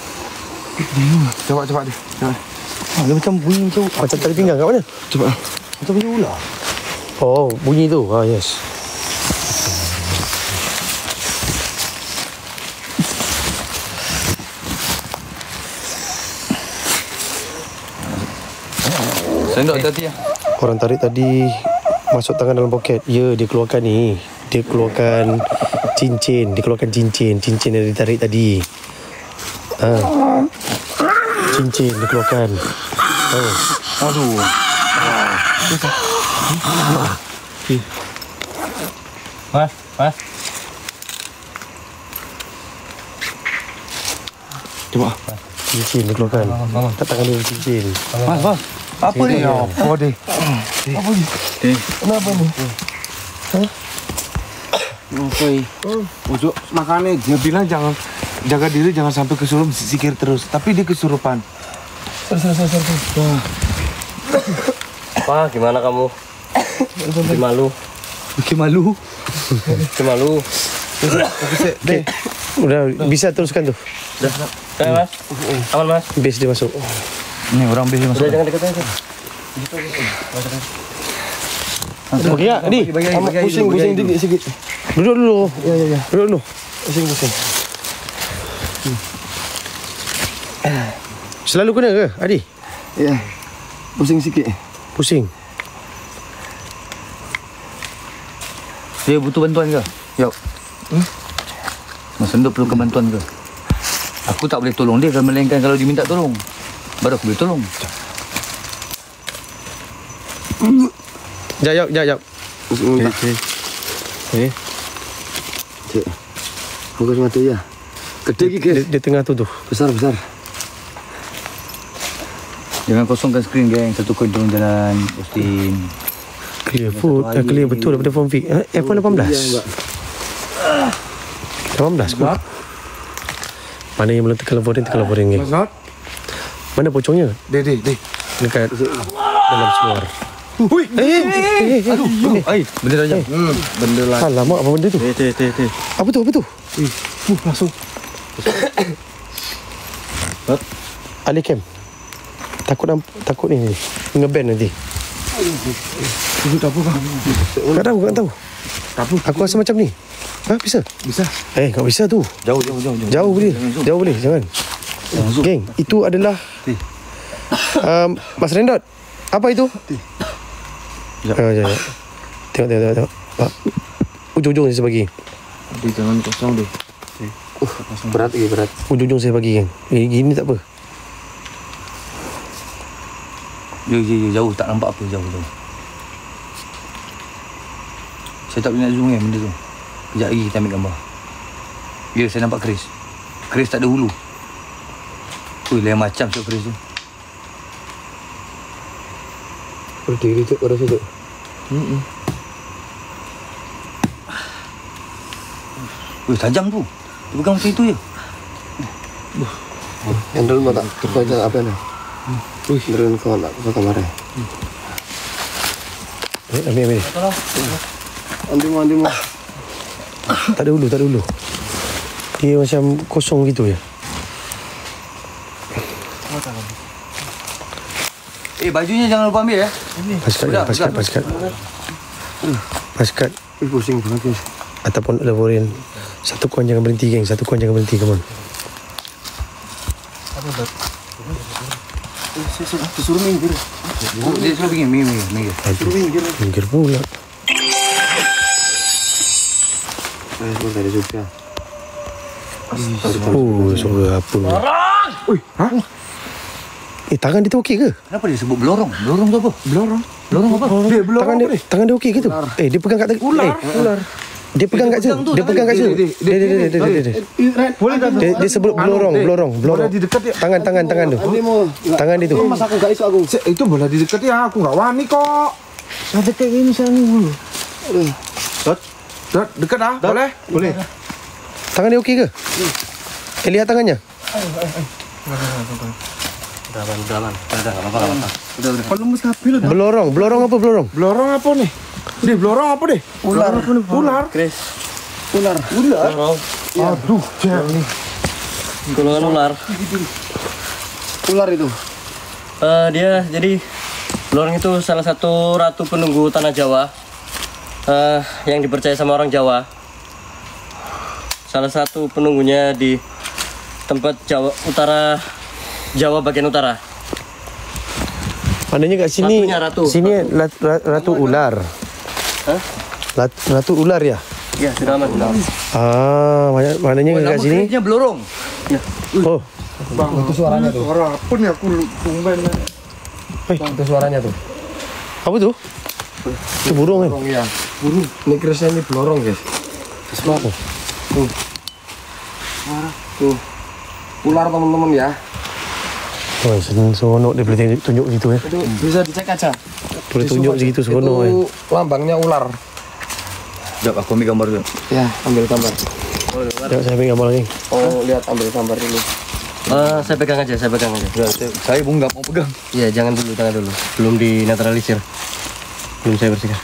Coba dia. Dia macam bunyi macam tali pinggang kat mana? Coba. Macam bunyi ular. Oh, bunyi tu. Yes. Sendok hati-hati ya. Orang tarik tadi masuk tangan dalam poket. Ya, dia keluarkan ni. Dia keluarkan cincin. Cincin yang ditarik tadi. Cincin dia keluarkan. Aduh. Mas. Coba. Cincin dia keluarkan. Tak tangan dia cincin. Mas. Apa ni? Apa deh? Kenapa ni? Ojo makanya dia bilang jangan jaga diri, jangan sampai kesurupan, zikir terus. Tapi dia kesurupan. Apa? Gimana kamu? Bikin malu. Okay. Udah bisa teruskan tu. Udah. Mas. Aman Mas. Base dia masuk. Ni orang beli masuk. Jangan dekat-dekat. Okey ya, Adi. Pusing sikit. Duduk dulu. Ya. Duduk dulu. Pusing. Selalu kena ke, Adi? Ya. Pusing sikit. Pusing. Dia butuh bantuan ke? Yop. Mas Endut perlukan bantuan ke? Aku tak boleh tolong dia, melainkan kalau dia minta tolong. Baru aku boleh tolong. Jap. Cik. Fokus mata ya. Gede ke? Dia tengah tu. Besar. Jangan kosongkan skrin, geng. Satu kodong jalan posting. Clear betul daripada form fix. F1 18. 18 kot. Mana yang belum tekan laporin geng. Mana pocongnya? Deh. Dekat dalam suar. Hui. Aduh. Benda dah jam. Benda lah. Alamak, apa benda tu? Apa tu? Langsung. Ali Cam. Takut ni. Ngeband nanti. Tak apa bang. Kau tahu. Aku rasa macam ni. Bisa? Bisa. Tak bisa tu. Jauh. Jauh boleh. Jangan. Geng, itu adalah Mas Rendot. Apa itu? Sekejap. Tengok. Ujung-ujung saya bagi. Jangan kosong deh. Berat. Ujung-ujung saya bagi geng. Gini tak apa. Ya, jauh. Tak nampak apa, jauh. Saya tak boleh nak zoom benda tu. Kejap lagi kita ambil gambar. Ya, saya nampak keris. Keris tak ada hulu. Lain macam keris tu. Berdiri tu, orang situ. Tajam tu. Dia pegang macam itu je. Yang dulu tak kau aja apa ni? Dulu kau nak ke kamar. Ambil. Andi mu. Tak ada hulu. Dia macam kosong gitu ya. Bajunya jangan lupa ambil ya. Paskat. Pusing banget. Ataupun laporin. Satu kawan jangan berhenti geng. Come on. Suruh minggir. Dia suruh minggir. Minggir pula. Sudah ada juga. Suara apa? Tangan dia tu okey ke? Kenapa dia sebut belorong? Belorong tu apa? Belorong apa? Tangan dia okey ke tu? Dia pegang kat ular. Dia pegang kat situ. Dia sebut belorong. Boleh di dekat dia. Tangan tu. Tangan dia tu. Mas aku gak iso aku. Itu boleh di dekat ya. Aku nggak wani kok. Ada kayak gini sayang. Dekat ah. Boleh. Tangan dia okey ke? Lihat tangannya. Udah apa-apa. Kalau mesti kapil. Belorong apa? Belorong apa nih? Belorong apa deh? Ular. Chris. Ular. Aduh, jangan. Golongan ular. Ular itu. Dia jadi belorong itu salah satu ratu penunggu tanah Jawa. Yang dipercaya sama orang Jawa. Salah satu penunggunya di tempat Jawa bagian utara. Maknanya kat sini ratu. Sini ratu ular. Ratu ular ya? Ya, sudah aman. Maknanya kat sini Kerisnya belorong. Oh, Bang, itu suaranya tuh. Suara apa nih aku tumben. Itu suaranya tuh. apa tu? Itu burung kan? Burung ya. Burung. Ini kerisnya ini belorong guys. Semua. Tuh. Ular teman-teman ya. Oh, seronok dia boleh tunjuk gitu ya. Itu bisa dicek aja. Boleh tunjuk segitu seronok kan. Itu lambangnya ular. Sekejap aku ambil gambar dulu. Ya, ambil gambar. Sekejap saya ambil gambar lagi. Oh, lihat ambil gambar dulu. Saya pegang aja. Saya pun nggak mau pegang. Iya, jangan dulu. Belum dinetralisir. Belum saya bersihkan.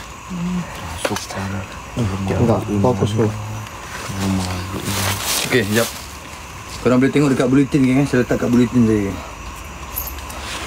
Enggak, fokus dulu. Okey, sekejap. Korang boleh tengok dekat bulletin kan? Saya letak kat bulletin saya.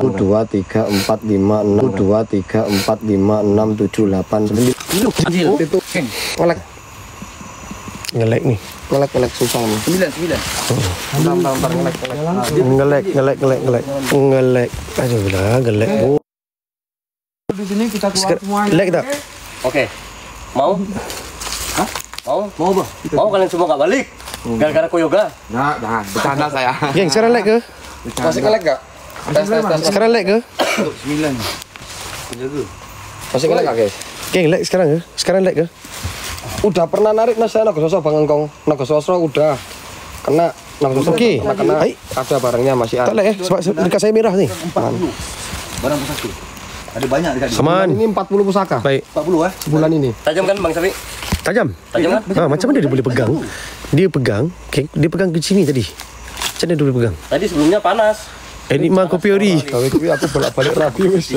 2, 3, 4, 5, 6 2, 3, 4, 5, 6, 7, 8, 9 itu Ngelek nih. ngelek susah nih 9 bentar Ngelek. Aduh lah, ngelek. Di sini kita keluar semua. Ngelek tak? Oke. Mau? Hah? Mau apa? Mau kalian semua nggak balik? Gara-gara koyoga? Nah, jangan bercanda saya. Geng, sekarang ngelek ke? masih ngelek gak? tes Sekarang ngelek ke? 9. masih ngelek gak guys? Geng, ngelek sekarang ke? Sekarang ngelek ke? Udah pernah narik mas saya Nagososro Bang Engkong. Nagososro udah kena Nagososro. Oke. Kena Hai. ada barangnya masih Tak ada. lek sebab dekat saya merah ni. 40 barang pusaka. Ada banyak dekat Saman. Ini 40 pusaka. Baik. 40 Sebulan ini. Tajam kan Bang Safi? Tajam. Tajam kan? Macam mana dia boleh pegang? Dia pegang, okay, dia pegang ke sini tadi. Macam mana dia boleh pegang? Tadi sebelumnya panas. Enigma kopi ori. Tapi aku bolak-balik rapi wis.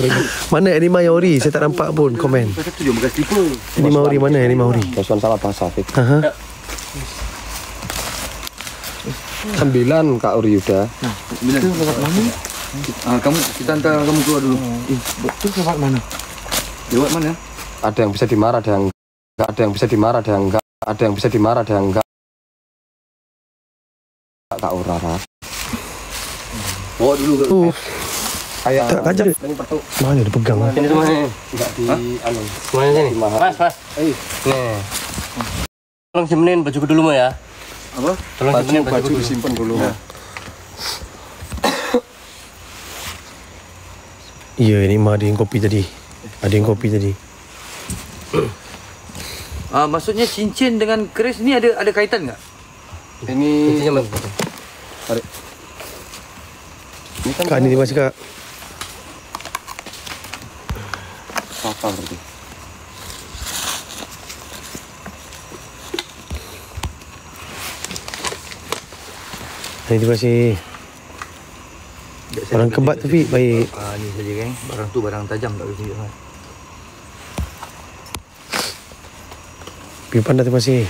Mana Enigma ori? Saya tak nampak pun komen. itu dia bekas tipe. Enigma ori mana Enigma ori? Bosan salah bahasa Fik. Aha. 9 Kak Uri udah. 9. Itu lewat mana? Kita antar kamu keluar dulu. Betul lewat mana? Lewat mana? Ada yang bisa dimarah, ada yang enggak. Ada yang bisa dimarah, ada yang enggak. Ada yang bisa dimarah, ada yang enggak. Kak Urara. Bawa dulu. Kayak Kajar. Mana dipegang? Sini semuanya. enggak di anu. Semuanya sini. Mas. Nih. Tolong simpenin bajuku dulu Mo ya. Apa? Tolong simpenin Baju dulu. disimpan dulu. Iya, ini mah ada yang kopi tadi. Ada yang kopi tadi. Maksudnya cincin dengan keris ni ada kaitan nggak? Ini Cincinnya Mas. Kak, ini terima kasih Kak. apa berarti? Terima kasih. Barang kebat tapi baik. Ni saja kan. Barang tu barang tajam tak boleh tunjuk. Piu Panda, terima kasih.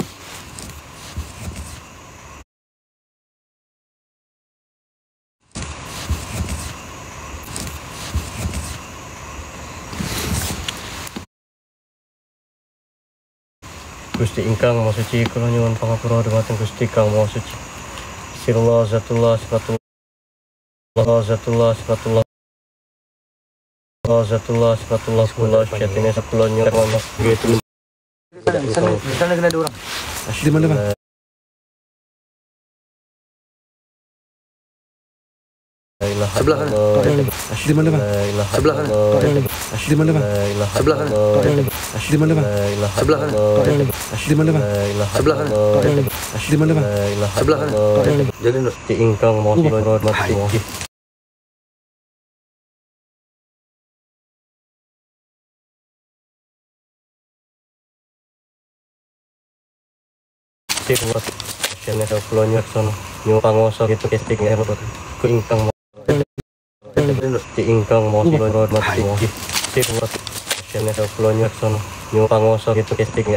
Gusti ingkang Maha Suci, kula nyuwun pangapura dhumateng Gusti Kang Maha Suci. Sirullah zatullah sifatullah kula syatine sakula nyuwun gitu. Di sana kena ada orang. Di mana Bang? Sebelah kanan. Di mana Bang? Sebelah kanan. Di mana Bang? Sebelah kanan. Di mana Bang? Sebelah kanan. Di mana Bang? Sebelah kanan. Di mana Bang? Sebelah kanan. Jadi Gusti ingkang Maha Suci dhumateng Sirullah syatine sakula nyuwun panguwasa gitu Gusti ku ingkang ingkang Maha Suci dhumateng Sirullah syatine sakula nyuwun panguwasa gitu Gusti ku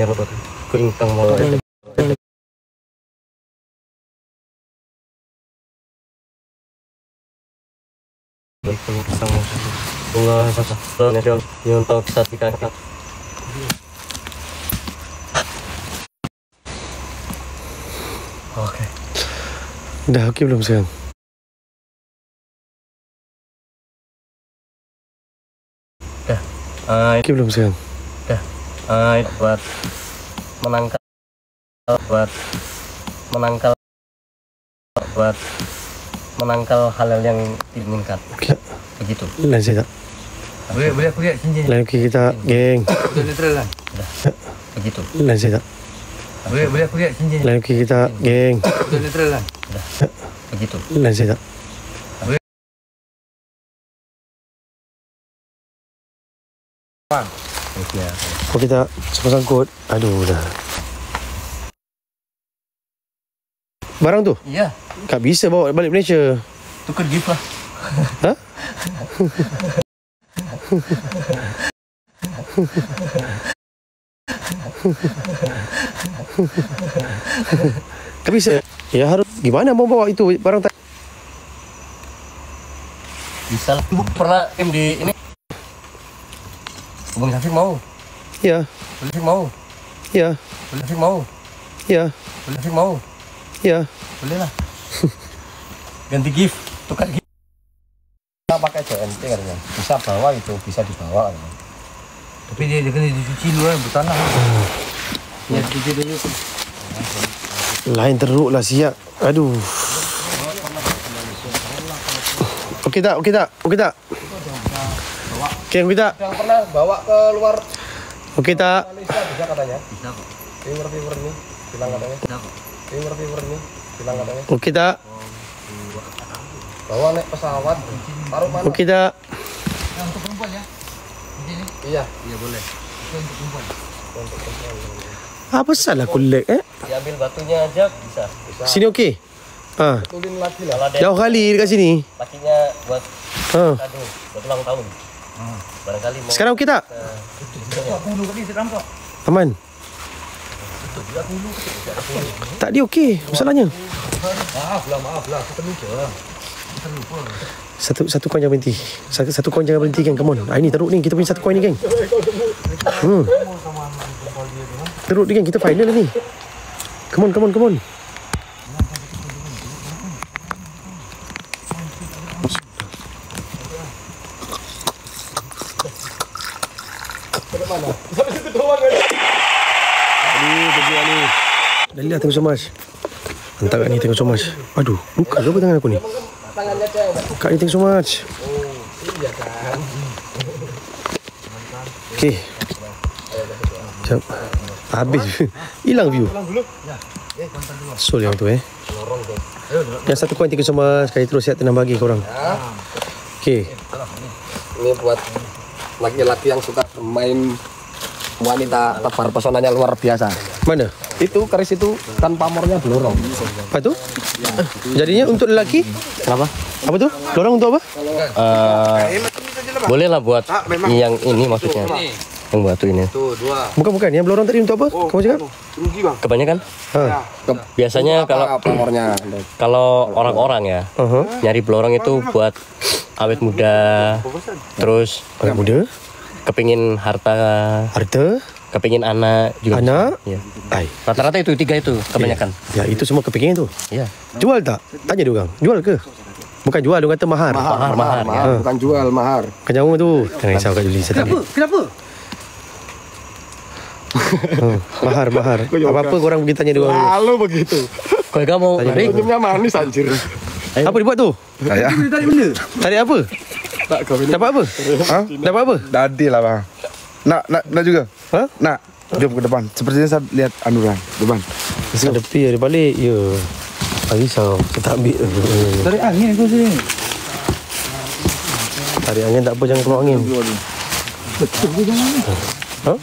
ingkang Maha Suci. Bunga sasa nasional nyontok satika. Oke. Dah okey belum sekarang? Okey belum sekarang? Buat menangkal hal-hal yang diinginkan. Okey. Begitu. Lain saya tak. boleh aku lihat cincin. Lain okey kita, geng. Betul netral kan? Begitu. Lain saya tak. Boleh aku lihat cincin. Lain okey kita, geng. Betul netral kan? Begitu. Lain saya tak. Oh kita semua sangkut. Aduh dah. Barang tu? Iya, Tak bisa bawa balik Malaysia. tukar gift lah. Ha? Tak bisa. Ya harus gimana mau bawa itu barang tak? Bisa lah. Ibu pernah di ini. Bang Syafiq mau. Ya, Bang Syafiq mau. ya, Bang Syafiq mau. ya, Bang Syafiq mau. ya. Boleh lah. Ganti gift, tukar gift. Kita pakai JNT katanya. Bisa bawa itu, bisa dibawa. Tapi dia kena dicuci dulu kan, bertanah. Ya, cuci dulu. Lain teruk lah siap. Aduh. Okey tak? Okey tak? Okey tak? Okey, okey tak? Yang pernah bawa ke luar Okey tak? Malaysia bisa katanya. Bisa kok. Viewer ini bilang katanya. Bisa kok. Viewer ini bilang katanya. Okey tak? Bawa naik pesawat. Taruh mana? Okey tak? Untuk perempuan ya? Ini? Iya. Iya boleh. Itu untuk perempuan. Apa salah kolek Diambil batunya aja bisa. Sini okey? Ha. Betulin lagi lah. Kalau ada Jauh kali dekat sini. lakinya buat Ha. kado, buat ulang tahun. Barangkali mau Sekarang okey tak? Aku dulu tadi saya nampak. Aman. Tak dia okey masalahnya. Maaf lah. Kita lupa. Satu koin jangan berhenti. Satu koin jangan berhenti, geng. Come on. Ini teruk ni. Kita punya satu koin ni, geng. Teruk ni, geng. Kita final ni. Come on. Dahlia, thank you so much. Entah kat ni, thank you so much. Aduh, luka ke apa tangan aku ni? Kak ni, thank you so much. Okay. Sekejap. Habis. Hilang view. So yang tu Yang satu koin, thank you so much. Sekali terus siap tenang bagi korang. Okay. Ini buat laki-laki yang suka main wanita, tebar pesonanya luar biasa. Mana? Itu keris itu kan pamornya belorong. Apa tu? Jadinya untuk lelaki? Kenapa? Apa tu? Lorong untuk apa? Boleh lah buat yang ini maksudnya. Yang batu ini. Bukan. Yang belorong tadi untuk apa? Kamu cakap? Kebanyakan? Biasanya kalau orang-orang ya nyari belorong itu buat awet muda, terus Awet muda? kepingin harta, kepingin anak juga. Anak? Ya. Ai. Rata-rata itu 3 itu kebanyakan. Ya, itu semua kepingin tu. Iya. Jual tak? Tanya dia orang. Jual ke? Bukan jual, dia kata mahar. Mahar ya. Bukan jual, mahar. Kenyawa tu. Jangan risau Kak Juli. Kenapa? Mahar. Apa-apa korang pergi tanya dia orang. Lalu begitu. Kalau kamu tarik, Senyumnya manis anjir. Apa dia buat tu? Saya. Tarik apa? Dapat apa? Dapat apa? Dadi lah bang. Nak juga? Ha? Nak. Jom ke depan. Sepertinya saya lihat anuran depan. Ada pi ada balik. Ya. Tak risau. Saya tak ambil. Tarik angin aku sini. Tarik angin tak apa, jangan keluar angin. Betul ke jangan ni? Ha?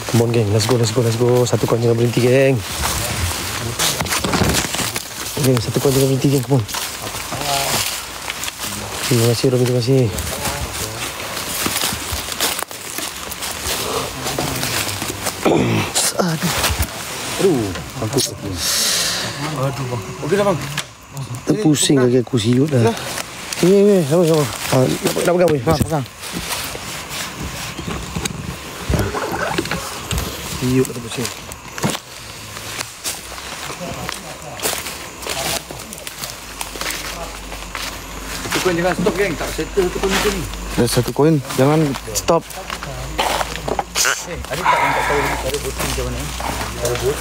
Come on geng, let's go. Satu koin jangan berhenti geng. Geng, satu koin jangan berhenti geng, come on. Terima kasih Robi, terima kasih. Aduh, aku. Okey dah bang. Terpusing lagi aku siut dah. Ni, sama. Nak pegang boleh? Pegang. Siut terpusing. Satu koin jangan stop geng. Tak settle satu koin macam ni. Ada satu koin, jangan stop. Ada tak yang tak tahu cara booting macam mana? Cara boot.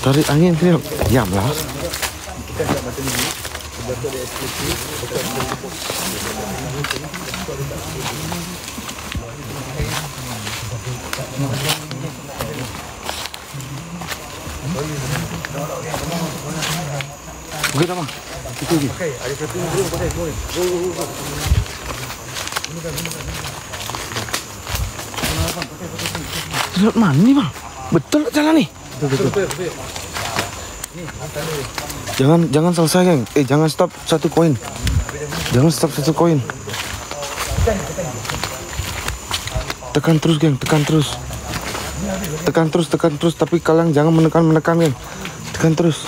Tarik angin dia. Diamlah. Okey dah bang. Itu lagi. Okey, ada satu dulu boleh. Go. Jalan mana ni bang? Betul tak jalan ni? Betul. Jangan selesai geng. Jangan stop satu koin. Tekan terus geng, tekan terus. Tapi kalian jangan menekan geng. Tekan terus.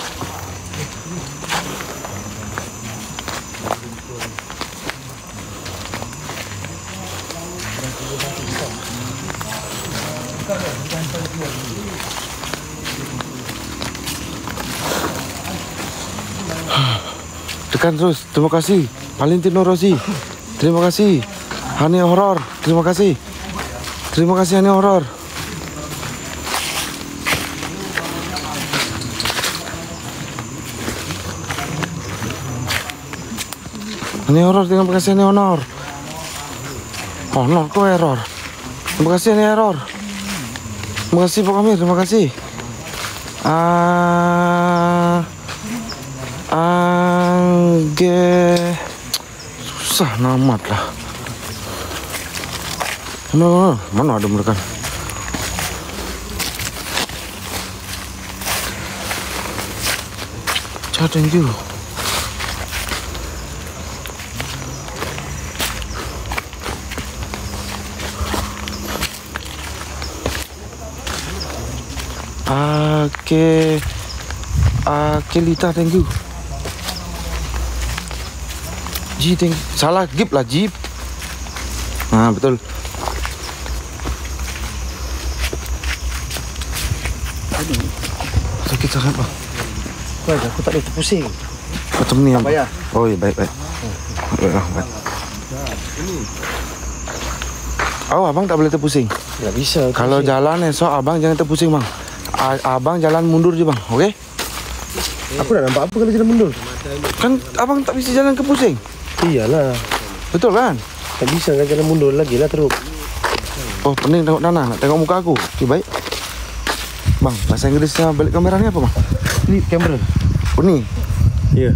Tekan terus. Terima kasih Valentino Rossi. Terima kasih Hani Horror. Terima kasih Hani Horror. Hani Horror, terima kasih Hani Honor. Honor kok error. Terima kasih Hani Error. Terima kasih Pak Amir, terima kasih. Angge susah namat lah. Mana ada mereka? Thank you. Kelita, thank you. Ji, thank you. Salah, Jeep lah, Jeep. Nah, betul. Sakit sangat, Bang. Aku tak boleh terpusing. Macam ni, Bang. Oh, iya, baik. Baik. Oh, abang tak boleh terpusing. Tak bisa. Kalau jalan esok, abang jangan terpusing, Bang. Abang jalan mundur je, Bang. Okey? Aku nak nampak apa kalau jalan mundur? Kan abang tak bisa jalan ke pusing. Iyalah. Betul kan? Tak bisa kan jalan mundur lagi lah teruk. Oh, pening tengok tanah. Nak tengok muka aku. Okey, baik. Bang, bahasa Inggerisnya balik kamera ni apa, Bang? Flip kamera. Oh, ni? Ya.